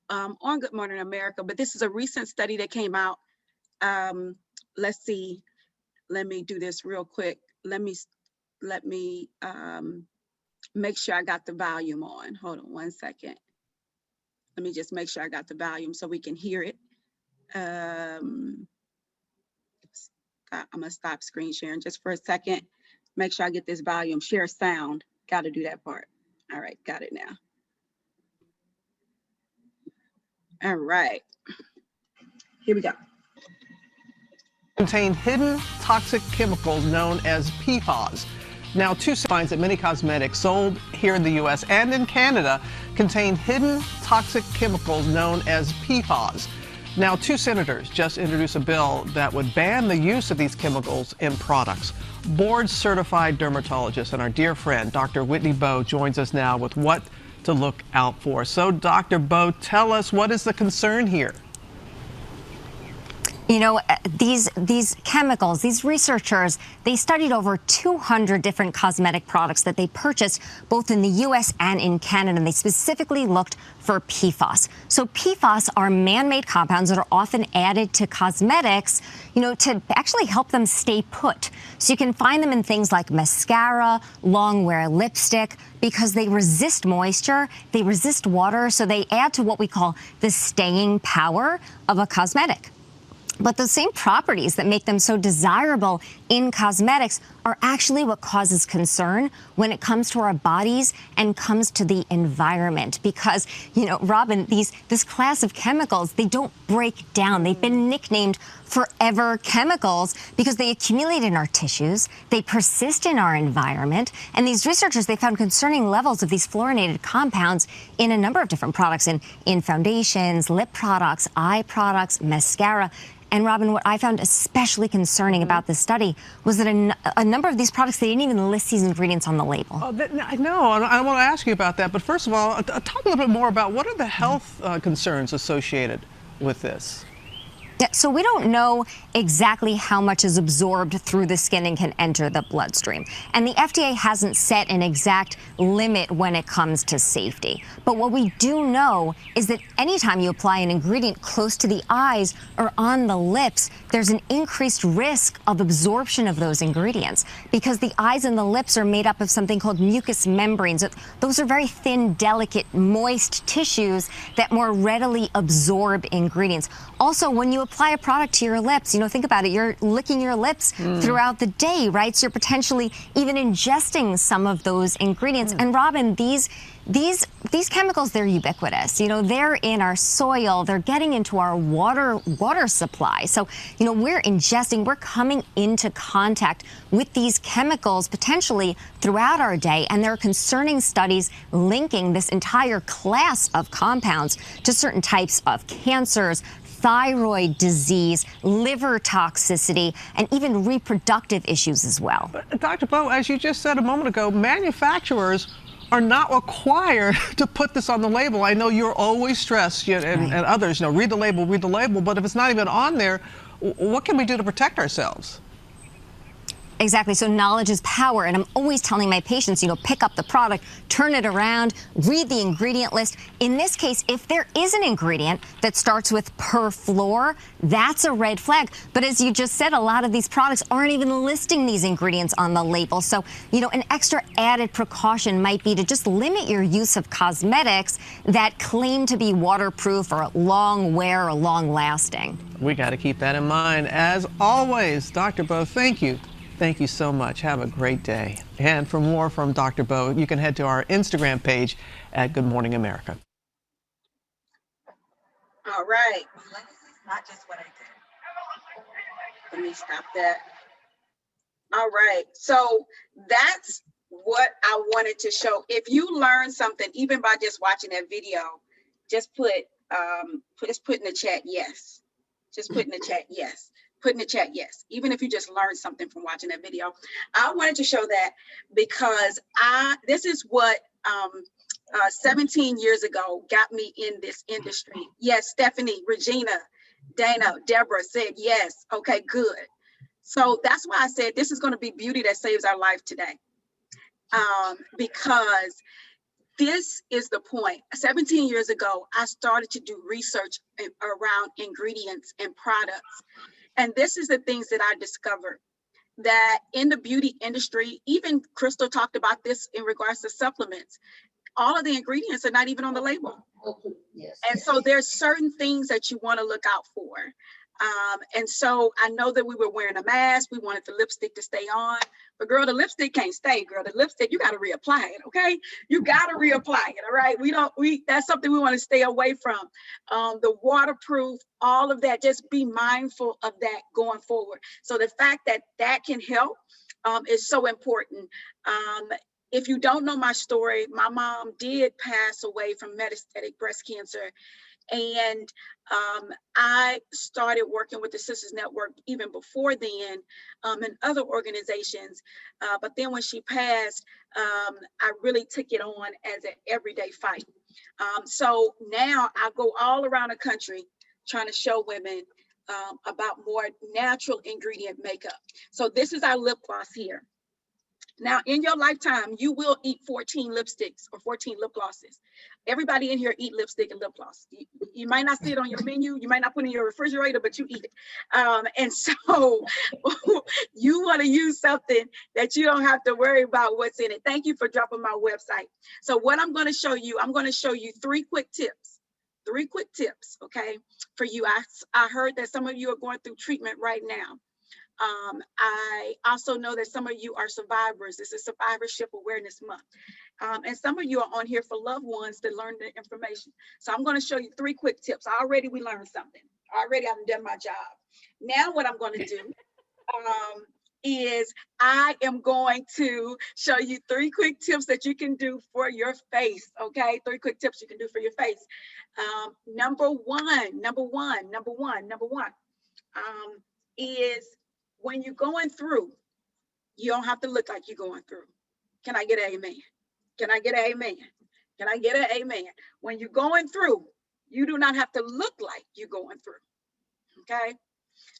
on Good Morning America. But this is a recent study that came out. Let's see. Let me do this real quick. Let me make sure I got the volume on. Hold on one second. Let me just make sure I got the volume so we can hear it. I'm gonna stop screen sharing just for a second. Make sure I get this volume, share sound. Got to do that part. All right, got it now. All right, here we go. Contain hidden toxic chemicals known as PFAS. Now, two finds that many cosmetics sold here in the U.S. and in Canada contain hidden toxic chemicals known as PFAS. Now, two senators just introduced a bill that would ban the use of these chemicals in products. Board-certified dermatologist and our dear friend, Dr. Whitney Bowe, joins us now with what to look out for. So, Dr. Bowe, tell us, what is the concern here? You know, these chemicals, these researchers, they studied over 200 different cosmetic products that they purchased both in the US and in Canada, and they specifically looked for PFAS. So PFAS are man-made compounds that are often added to cosmetics, you know, to actually help them stay put. So you can find them in things like mascara, long-wear lipstick, because they resist moisture, they resist water, so they add to what we call the staying power of a cosmetic. But the same properties that make them so desirable in cosmetics are actually what causes concern when it comes to our bodies and comes to the environment. Because, you know, Robin, this class of chemicals, they don't break down. They've been nicknamed forever chemicals because they accumulate in our tissues, they persist in our environment, and these researchers, they found concerning levels of these fluorinated compounds in a number of different products, in foundations, lip products, eye products, mascara. And Robin, what I found especially concerning about this study was that a number of these products, they didn't even list these ingredients on the label. Oh, I know, I want to ask you about that, but first of all, talk a little bit more about what are the health concerns associated with this? Yeah, so we don't know exactly how much is absorbed through the skin and can enter the bloodstream. And the FDA hasn't set an exact limit when it comes to safety. But what we do know is that anytime you apply an ingredient close to the eyes or on the lips, there's an increased risk of absorption of those ingredients because the eyes and the lips are made up of something called mucous membranes. Those are very thin, delicate, moist tissues that more readily absorb ingredients. Also, when you apply a product to your lips, think about it, you're licking your lips throughout the day, right? So you're potentially even ingesting some of those ingredients. And Robin, these chemicals, they're ubiquitous. They're in our soil, they're getting into our water supply. So, we're coming into contact with these chemicals potentially throughout our day. And there are concerning studies linking this entire class of compounds to certain types of cancers, thyroid disease, liver toxicity, and even reproductive issues as well. Dr. Bowe, as you just said a moment ago, manufacturers are not required to put this on the label. I know you're always stressed, and others, read the label, but if it's not even on there, what can we do to protect ourselves? Exactly. So knowledge is power. And I'm always telling my patients, pick up the product, turn it around, read the ingredient list. In this case, if there is an ingredient that starts with perfluor, that's a red flag. But as you just said, a lot of these products aren't even listing these ingredients on the label. So, an extra added precaution might be to just limit your use of cosmetics that claim to be waterproof or long wear or long lasting. We got to keep that in mind. As always, Dr. Bowe, thank you. Thank you so much. Have a great day. And for more from Dr. Bowe, you can head to our Instagram page at Good Morning America. All right. Not just what I did. Let me stop that. All right. So that's what I wanted to show. If you learn something, even by just watching that video, just put in the chat yes. Just put in the chat yes. Put in the chat yes, even if you just learned something from watching that video. I wanted to show that because this is what 17 years ago got me in this industry. Yes, Stephanie, Regina, Dana, Deborah said yes. Okay, good. So that's why I said this is going to be beauty that saves our life today. Because this is the point. 17 years ago, I started to do research around ingredients and products. And this is the things that I discovered, that in the beauty industry, even Crystal talked about this in regards to supplements, all of the ingredients are not even on the label. Yes. And so there's certain things that you want to look out for. And so I know that we were wearing a mask. We wanted the lipstick to stay on, but girl, the lipstick can't stay, girl. The lipstick, you got to reapply it. Okay. You got to reapply it. All right. That's something we want to stay away from. The waterproof, all of that, just be mindful of that going forward. So the fact that that can help is so important. If you don't know my story, my mom did pass away from metastatic breast cancer. And I started working with the Sisters Network even before then, and other organizations. But then when she passed, I really took it on as an everyday fight. So now I go all around the country trying to show women about more natural ingredient makeup. So this is our lip gloss here. Now, in your lifetime, you will eat 14 lipsticks or 14 lip glosses. Everybody in here eat lipstick and lip gloss. You might not see it on your menu. You might not put it in your refrigerator, but you eat it. And so you want to use something that you don't have to worry about what's in it. Thank you for dropping my website. So what I'm going to show you, I'm going to show you three quick tips, okay, for you. I heard that some of you are going through treatment right now. I also know that some of you are survivors. This is Survivorship Awareness Month. And some of you are on here for loved ones that learn the information. So I'm going to show you three quick tips. Already we learned something. Already I've done my job. Now what I'm going to do is I am going to show you three quick tips that you can do for your face. Okay, three quick tips you can do for your face. Number one is when you're going through, you don't have to look like you're going through. Can I get an amen? Can I get an amen? Can I get an amen? When you're going through, you do not have to look like you're going through. okay?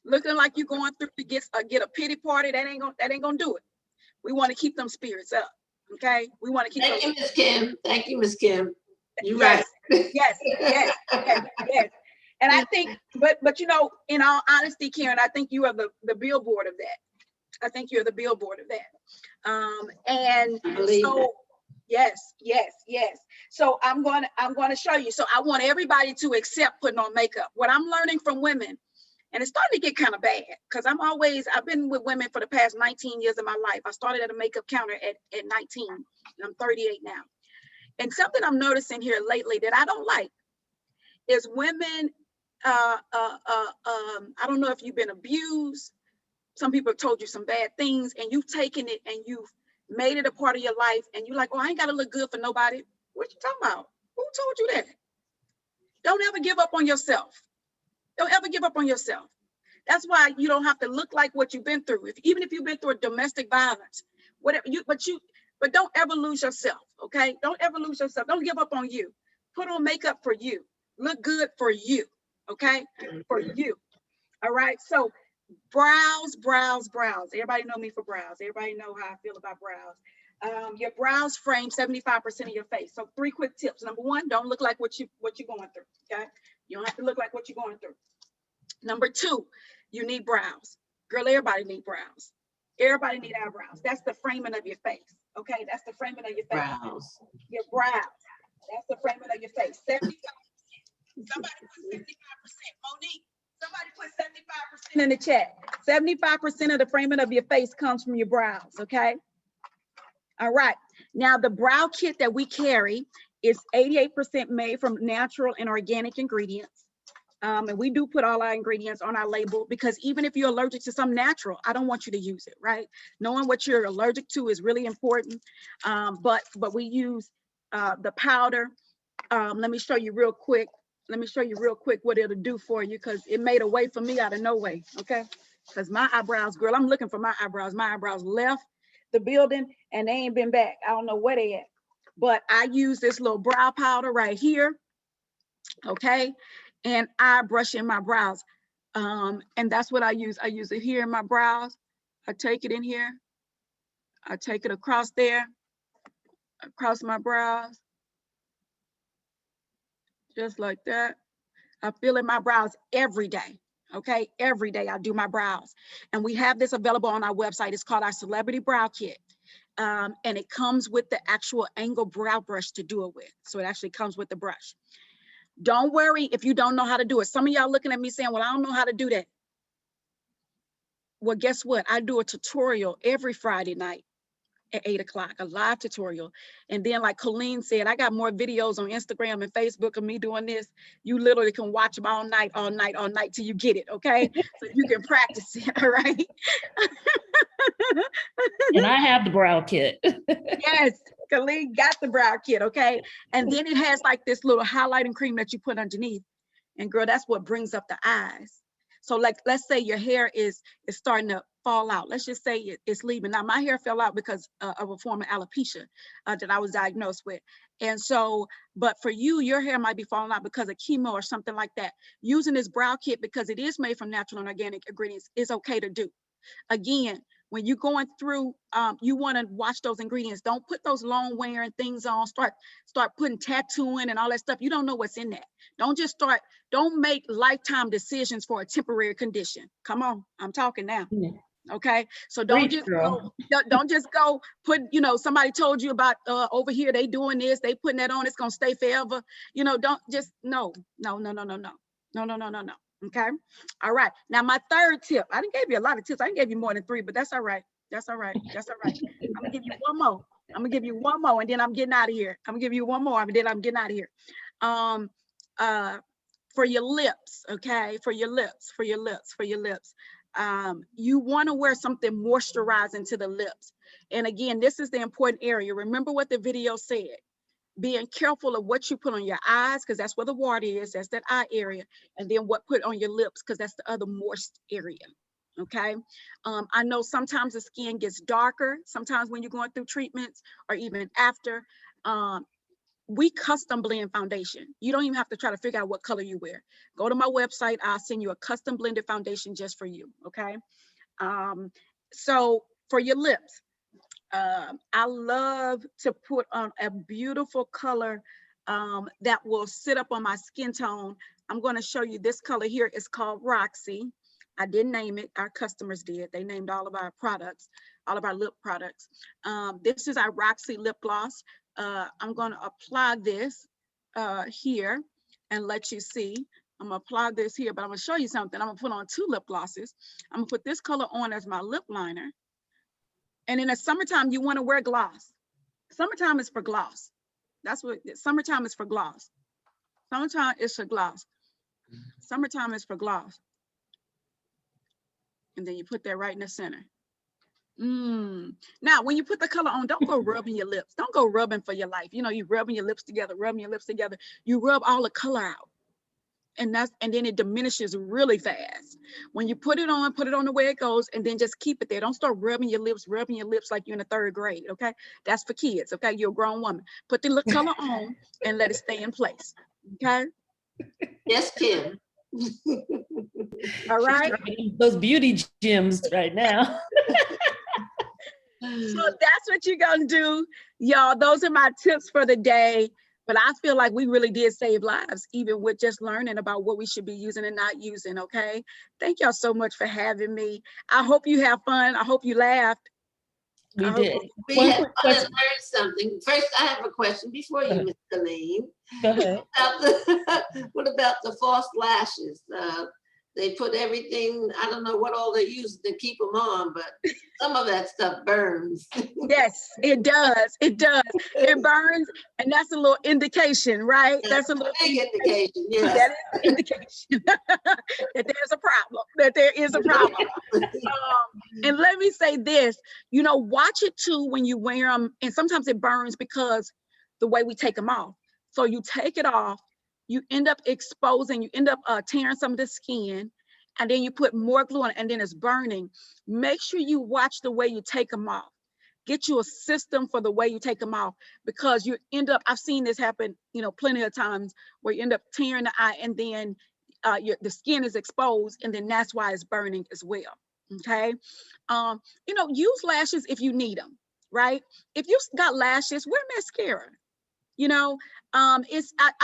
Looking like you're going through to get a pity party, that ain't gonna do it. We want to keep them spirits up, okay? We want to keep Thank you, Ms. Kim. Thank you, Ms. Kim. You're yes, right. yes, yes, yes, yes. And I think, but you know, in all honesty, Karen, I think you are the billboard of that. I think you're the billboard of that. And I believe so that. yes, yes, yes. So I'm going to show you. So I want everybody to accept putting on makeup. What I'm learning from women, and it's starting to get kind of bad because I've been with women for the past 19 years of my life. I started at a makeup counter at 19, and I'm 38 now. And something I'm noticing here lately that I don't like is women, I don't know if you've been abused. Some people have told you some bad things and you've taken it and you've made it a part of your life and you're like, oh, I ain't got to look good for nobody. What you talking about? Who told you that? Don't ever give up on yourself. Don't ever give up on yourself. That's why you don't have to look like what you've been through. Even if you've been through a domestic violence, whatever but don't ever lose yourself, okay? Don't ever lose yourself. Don't give up on you. Put on makeup for you. Look good for you, okay? For you, all right? So brows. Everybody know me for brows. Everybody know how I feel about brows. Your brows frame 75% of your face. So 3 quick tips. Number 1, don't look like what you're going through, okay? You don't have to look like what you're going through. Number 2, you need brows. Girl, everybody need brows. Everybody need eyebrows. That's the framing of your face, okay? That's the framing of your face. Brows. Your brows. That's the framing of your face. 75%. Somebody put 75%. Monique, somebody put 75% in the chat. 75% of the framing of your face comes from your brows, okay? All right. Now, the brow kit that we carry is 88% made from natural and organic ingredients. And we do put all our ingredients on our label because even if you're allergic to some natural, I don't want you to use it, right? Knowing what you're allergic to is really important. But we use the powder. Let me show you real quick. What it'll do for you because it made a way for me out of no way, okay? Because my eyebrows, girl, I'm looking for my eyebrows. My eyebrows left the building and they ain't been back. I don't know where they at. But I use this little brow powder right here, okay? And I brush in my brows. And that's what I use. I use it here in my brows. I take it in here. I take it across there, across my brows. Just like that. I fill in my brows every day. Okay, every day I do my brows. And we have this available on our website. It's called our Celebrity Brow Kit. And it comes with the actual angle brow brush to do it with. So it actually comes with the brush. Don't worry if you don't know how to do it. Some of y'all looking at me saying, well, I don't know how to do that. Well, guess what? I do a tutorial every Friday night at 8 o'clock, a live tutorial. And then like Colleen said, I got more videos on Instagram and Facebook of me doing this. You literally can watch them all night till you get it, okay? So you can practice it, all right? And I have the brow kit. Yes, Colleen got the brow kit, okay? And then it has like this little highlighting cream that you put underneath. And girl, that's what brings up the eyes. So like, let's say your hair is starting to fall out. Let's just say it's leaving. Now my hair fell out because of a form of alopecia that I was diagnosed with. And so, but for you, your hair might be falling out because of chemo or something like that. Using this brow kit, because it is made from natural and organic ingredients, is okay to do. Again, when you're going through, you want to watch those ingredients. Don't put those long wearing things on, start putting tattooing and all that stuff. You don't know what's in that. Don't make lifetime decisions for a temporary condition. Come on, I'm talking now. Okay, so don't just go put, somebody told you about over here, they doing this, they putting that on, it's gonna stay forever. Don't just, no. Okay. All right. Now my third tip, I didn't give you a lot of tips. I didn't give you more than 3, but that's all right. That's all right. I'm gonna give you one more. And then I'm getting out of here. I'm gonna give you one more and then I'm getting out of here. For your lips, okay? For your lips. You want to wear something moisturizing to the lips. And again, this is the important area. Remember what the video said. Being careful of what you put on your eyes, because that's where the water is, that's that eye area, and then what put on your lips, because that's the other moist area, okay? I know sometimes the skin gets darker, sometimes when you're going through treatments, or even after, we custom blend foundation. You don't even have to try to figure out what color you wear. Go to my website. I'll send you a custom blended foundation just for you. Okay. So for your lips, I love to put on a beautiful color that will sit up on my skin tone. I'm going to show you this color here. It's called Roxy. I didn't name it. Our customers did. They named all of our products, all of our lip products. This is our Roxy lip gloss. I'm going to apply this here and let you see. I'm going to apply this here, but I'm going to show you something. I'm going to put on 2 lip glosses. I'm going to put this color on as my lip liner. And in the summertime, you want to wear gloss. Summertime is for gloss. That's what summertime is for gloss. Summertime is for gloss. Summertime is for gloss. And then you put that right in the center. Now, when you put the color on, don't go rubbing your lips. Don't go rubbing for your life. You know, you rubbing your lips together, rubbing your lips together. You rub all the color out. And then it diminishes really fast. When you put it on the way it goes, and then just keep it there. Don't start rubbing your lips like you're in the 3rd grade, okay? That's for kids, okay? You're a grown woman. Put the little color on and let it stay in place, okay? Yes, Kim. All right? Those beauty gems right now. So that's what you're gonna do, y'all. Those are my tips for the day. But I feel like we really did save lives, even with just learning about what we should be using and not using, okay? Thank y'all so much for having me. I hope you have fun. I hope you laughed. We did. We had fun and learned something. First, I have a question before you, Ms. Colleen. Go ahead. What about the false lashes? They put everything, I don't know what all they use to keep them on, but some of that stuff burns. Yes, it does. It does. It burns, and that's a little indication, right? That's a little big indication, yes. That is an indication that there's a problem, that there is a problem. And let me say this, you know, watch it too when you wear them, and sometimes it burns because the way we take them off. So you take it off, you end up exposing, you end up tearing some of the skin, and then you put more glue on it, and then it's burning. Make sure you watch the way you take them off. Get you a system for the way you take them off, because you end up, I've seen this happen, you know, plenty of times, where you end up tearing the eye, and then the skin is exposed, and then that's why it's burning as well, okay? You know, use lashes if you need them, right? If you got lashes, wear mascara. You know, I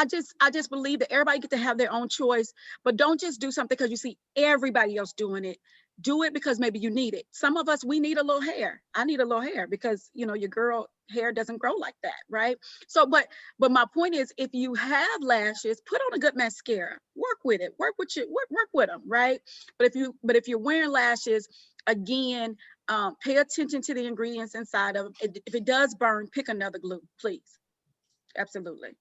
just believe that everybody get to have their own choice, but don't just do something because you see everybody else doing it. Do it because maybe you need it. Some of us, we need a little hair. I need a little hair because, you know, your girl hair doesn't grow like that, right? So, but my point is, if you have lashes, put on a good mascara. Work with it. Work with them, right? But if you're wearing lashes, again, pay attention to the ingredients inside of them. If it does burn, pick another glue, please. Absolutely.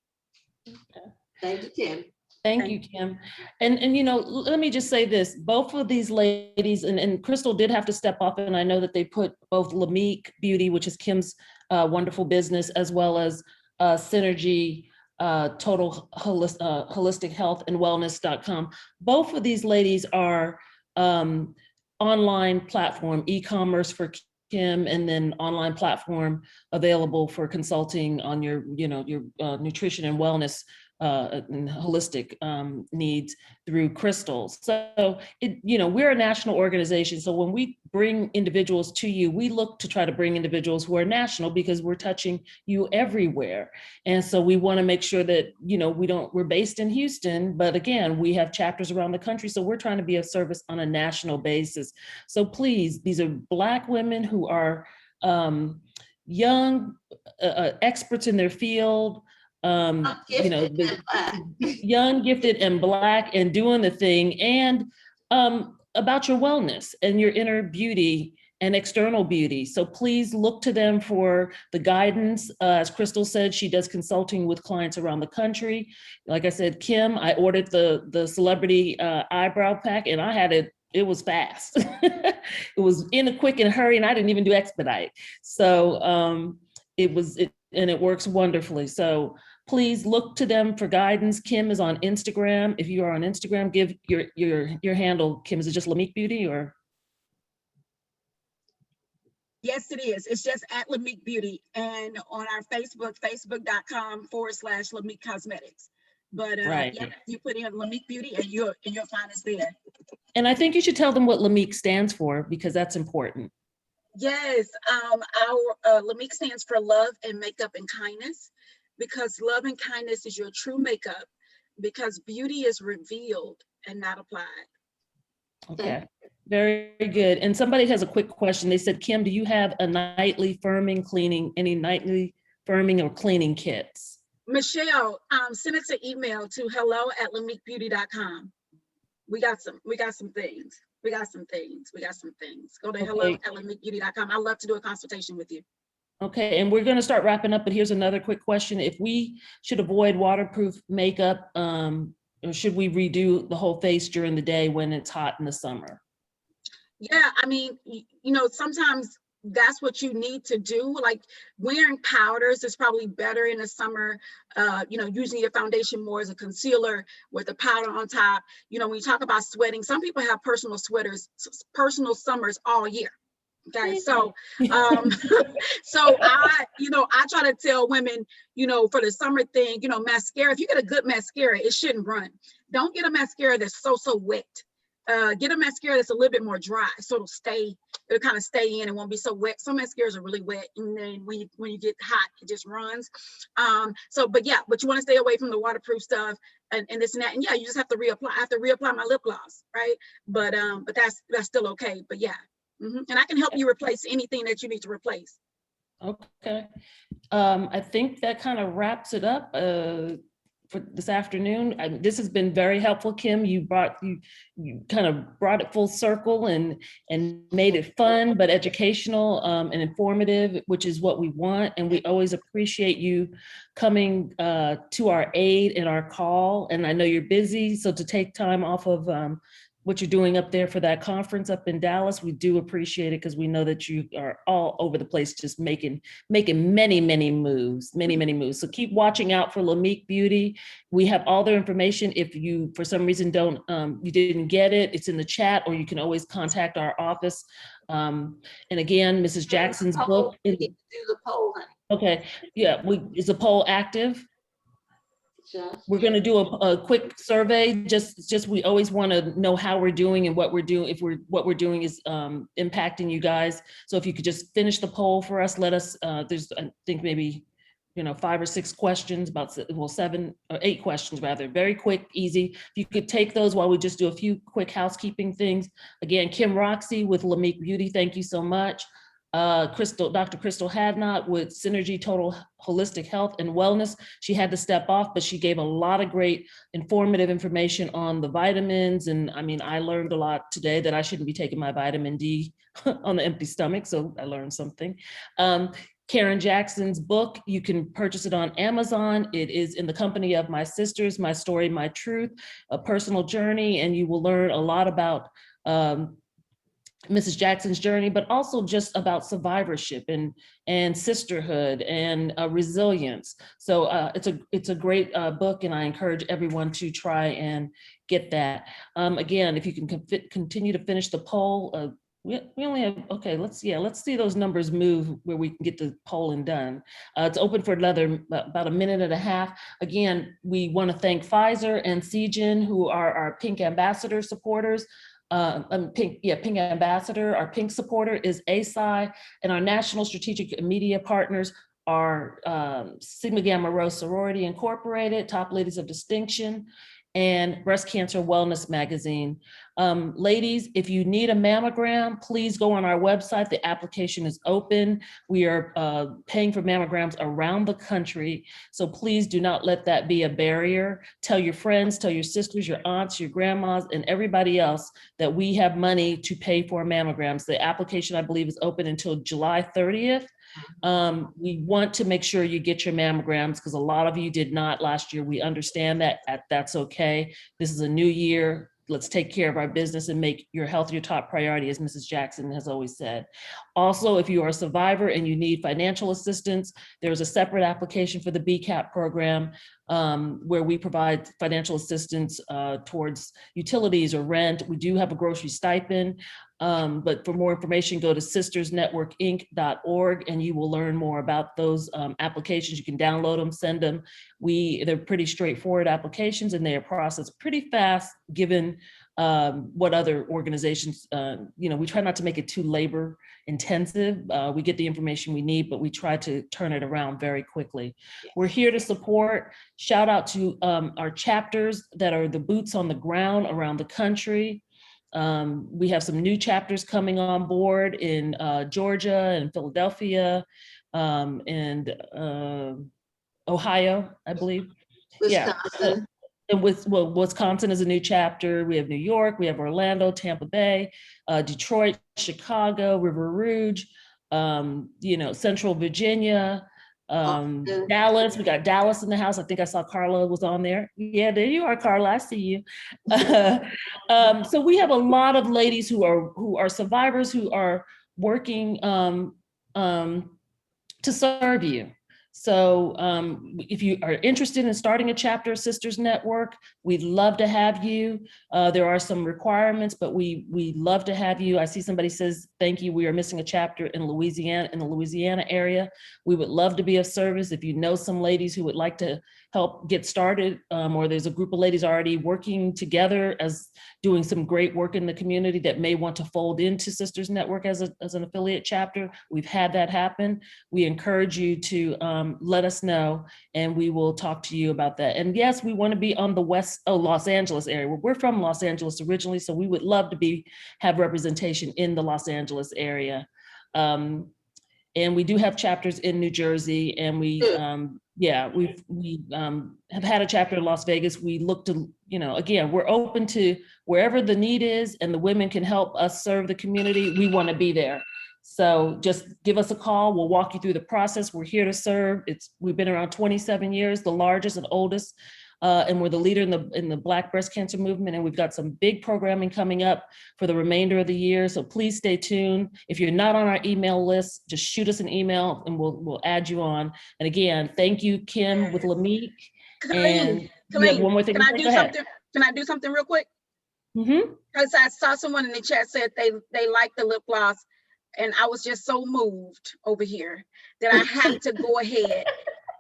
Okay. Thank you, Kim. Thank you, Kim. And you know, let me just say this, both of these ladies, and Crystal did have to step up, and I know that they put both Lameek Beauty, which is Kim's wonderful business, as well as Synergy Total Holistic Health and Wellness.com. Both of these ladies are online platform, e-commerce for Kim, and then online platform available for consulting on your, you know, your nutrition and wellness and holistic needs through Crystal. So you know, we're a national organization. So when we bring individuals to you, we look to try to bring individuals who are national, because we're touching you everywhere. And so we want to make sure that, you know, we're based in Houston, but again, we have chapters around the country. So we're trying to be of service on a national basis. So please, these are Black women who are young, experts in their field, you know, young, gifted, and Black, and doing the thing, and about your wellness and your inner beauty and external beauty. So please look to them for the guidance. As Crystal said, she does consulting with clients around the country. Like I said, Kim, I ordered the celebrity eyebrow pack, and I had it was fast. It was in a quick and hurry, and I didn't even do expedite. So it works wonderfully. So please look to them for guidance. Kim is on Instagram. If you are on Instagram, give your handle. Kim, is it just Lameek Beauty or? Yes, it is. It's just at Lameek Beauty, and on our Facebook, facebook.com/Lameek Cosmetics. But Right. yeah, you put in Lameek Beauty and you'll find us there. And I think you should tell them what LAMIK stands for, because that's important. Yes, our Lameek stands for love and makeup and kindness, because love and kindness is your true makeup, because beauty is revealed and not applied. Okay, very good. And somebody has a quick question. They said, Kim, do you have a nightly firming cleaning, any nightly firming or cleaning kits? Michelle, send us an email to hello@lameekbeauty.com. We got some things. We got some things. Go to hello@lameekbeauty.com. I'd love to do a consultation with you. Okay, and we're going to start wrapping up, but here's another quick question. If we should avoid waterproof makeup, or should we redo the whole face during the day when it's hot in the summer? Yeah, I mean, you know, sometimes that's what you need to do. Like wearing powders is probably better in the summer, you know, using your foundation more as a concealer with a powder on top. You know, when you talk about sweating, some people have personal summers all year. Okay, so so I try to tell women, you know, for the summer thing, you know, mascara, if you get a good mascara, it shouldn't run. Don't get a mascara that's so wet. Get a mascara that's a little bit more dry, so it'll kind of stay in and won't be so wet. Some mascaras are really wet, and then when you get hot, it just runs. But you want to stay away from the waterproof stuff and this and that. And yeah, you just have to reapply. I have to reapply my lip gloss, right? But that's still okay. But yeah, and I can help you replace anything that you need to replace. Okay, I think that kind of wraps it up for this afternoon. This has been very helpful, Kim. You kind of brought it full circle and made it fun but educational and informative, which is what we want. And we always appreciate you coming to our aid in our call. And I know you're busy, so to take time off of what you're doing up there for that conference up in Dallas, we do appreciate it, because we know that you are all over the place, just making many moves. So keep watching out for Lameek Beauty. We have all their information. If you, for some reason, you didn't get it, it's in the chat, or you can always contact our office. And again, Mrs. Jackson's book. We need to do the poll, honey. Okay, yeah, is the poll active? We're going to do a quick survey. Just we always want to know how we're doing and what we're doing, if what we're doing is impacting you guys. So if you could just finish the poll for us, let us. There's, I think, maybe 5 or 6 questions, about 7 or 8 questions rather. Very quick, easy. If you could take those while we just do a few quick housekeeping things. Again, Kim Roxie with Lameek Beauty, thank you so much. Dr. Crystal Hadnott with Synergy Total Holistic Health and Wellness. She had to step off, but she gave a lot of great informative information on the vitamins. And I mean, I learned a lot today that I shouldn't be taking my vitamin D on the empty stomach. So I learned something. Karen Jackson's book, you can purchase it on Amazon. It is In the Company of My Sisters, My Story, My Truth, a personal journey. And you will learn a lot about Mrs. Jackson's journey, but also just about survivorship and sisterhood and resilience. So it's a great book, and I encourage everyone to try and get that. Again, if you can continue to finish the poll, we only have, okay, let's see those numbers move where we can get the polling done. It's open for about 1.5 minutes. Again, we want to thank Pfizer and Seagen, who are our Pink Ambassador supporters. Pink Ambassador, our Pink supporter is Eisai, and our national strategic media partners are Sigma Gamma Rho Sorority Incorporated, Top Ladies of Distinction, and Breast Cancer Wellness Magazine. Ladies, if you need a mammogram, please go on our website. The application is open. We are paying for mammograms around the country, so please do not let that be a barrier. Tell your friends, tell your sisters, your aunts, your grandmas, and everybody else that we have money to pay for mammograms. The application, I believe, is open until July 30th. We want to make sure you get your mammograms, because a lot of you did not last year. We understand that. That's okay. This is a new year. Let's take care of our business and make your health your top priority, as Mrs. Jackson has always said. Also, if you are a survivor and you need financial assistance, there's a separate application for the BCAP program. where we provide financial assistance towards utilities or rent. We do have a grocery stipend, but for more information, go to sistersnetworkinc.org and you will learn more about those applications. You can download them, send them. They're pretty straightforward applications and they are processed pretty fast given what other organizations, we try not to make it too labor intensive. We get the information we need, but we try to turn it around very quickly. We're here to support. Shout out to our chapters that are the boots on the ground around the country. We have some new chapters coming on board in Georgia and Philadelphia and Ohio, I believe. Wisconsin. Yeah. And Wisconsin is a new chapter. We have New York, we have Orlando, Tampa Bay, Detroit, Chicago, River Rouge, Central Virginia, Dallas. We got Dallas in the house. I think I saw Carla was on there. Yeah, there you are, Carla. I see you. So we have a lot of ladies who are survivors who are working to serve you. So if you are interested in starting a chapter of Sisters Network, we'd love to have you. There are some requirements, but we love to have you. I see somebody says, thank you. We are missing a chapter in Louisiana, in the Louisiana area. We would love to be of service. If you know some ladies who would like to help get started, or there's a group of ladies already working together as doing some great work in the community that may want to fold into Sisters Network as an affiliate chapter. We've had that happen. We encourage you to let us know and we will talk to you about that. And yes, we want to be on the Los Angeles area. We're from Los Angeles originally, so we would love to have representation in the Los Angeles area. And we do have chapters in New Jersey, and we have had a chapter in Las Vegas. We look to, again, we're open to wherever the need is and the women can help us serve the community. We want to be there. So just give us a call. We'll walk you through the process. We're here to serve. We've been around 27 years, the largest and oldest, and we're the leader in the Black breast cancer movement. And we've got some big programming coming up for the remainder of the year. So please stay tuned. If you're not on our email list, just shoot us an email and we'll add you on. And again, thank you, Kim with Lameek. And Colleen, one more thing. Can I do something real quick? Because I saw someone in the chat said they like the lip gloss. And I was just so moved over here that I had to go ahead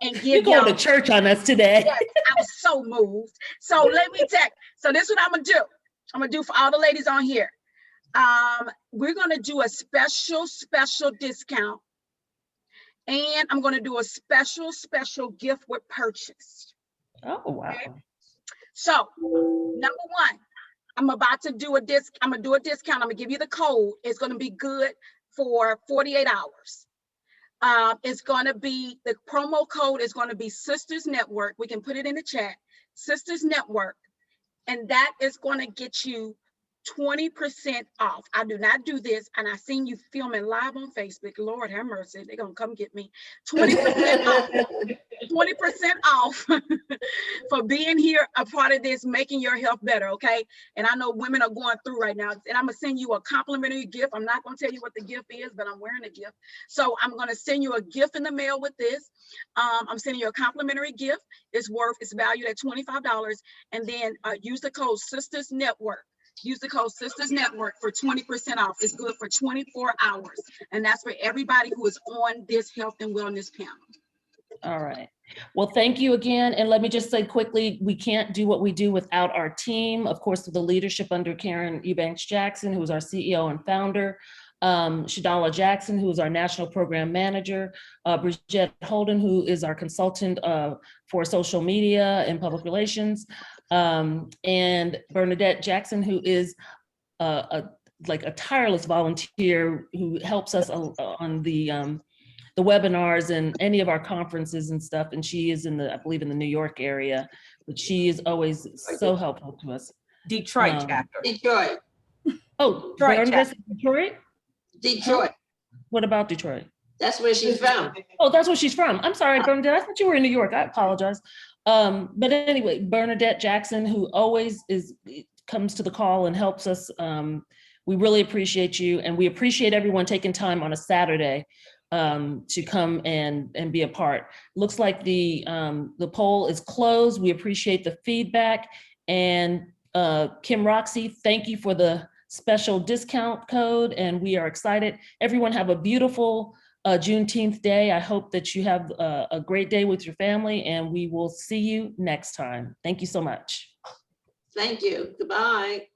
and give You're going to church on us today. Yes, I was so moved. So let me so this is what I'm gonna do. I'm gonna do for all the ladies on here. We're gonna do a special discount. And I'm gonna do a special gift with purchase. Oh, wow. Okay? So number one, I'm about to do a discount. I'm gonna do a discount. I'm gonna give you the code. It's gonna be good for 48 hours. It's gonna be, the promo code is gonna be Sisters Network. We can put it in the chat, Sisters Network. And that is gonna get you 20% off. I do not do this, and I seen you filming live on Facebook. Lord have mercy, they're gonna come get me. 20% off. 20% off for being here, a part of this, making your health better, okay? And I know women are going through right now, and I'm gonna send you a complimentary gift. I'm not gonna tell you what the gift is, but I'm wearing a gift. So I'm gonna send you a gift in the mail with this. I'm sending you a complimentary gift. It's valued at $25. And then use the code Sisters Network. Use the code Sisters Network for 20% off. It's good for 24 hours. And that's for everybody who is on this health and wellness panel. All right. Well, thank you again. And let me just say quickly, we can't do what we do without our team. Of course, the leadership under Karen Eubanks Jackson, who is our CEO and founder, Shadala Jackson, who is our national program manager, Bridget Holden, who is our consultant for social media and public relations, and Bernadette Jackson, who is a tireless volunteer who helps us on the webinars and any of our conferences and stuff. And she is I believe in the New York area, but she is always so helpful to us. Detroit chapter. Detroit. Oh, Detroit? Detroit. What about Detroit? That's where she's from. Oh, that's where she's from. I'm sorry, Bernadette. I thought you were in New York. I apologize. But anyway, Bernadette Jackson, who always comes to the call and helps us. We really appreciate you, and we appreciate everyone taking time on a Saturday to come and be a part. Looks like the poll is closed. We appreciate the feedback. And Kim Roxy, thank you for the special discount code, and we are excited. Everyone have a beautiful Juneteenth day. I hope that you have a great day with your family, and we will see you next time. Thank you so much. Thank you. Goodbye.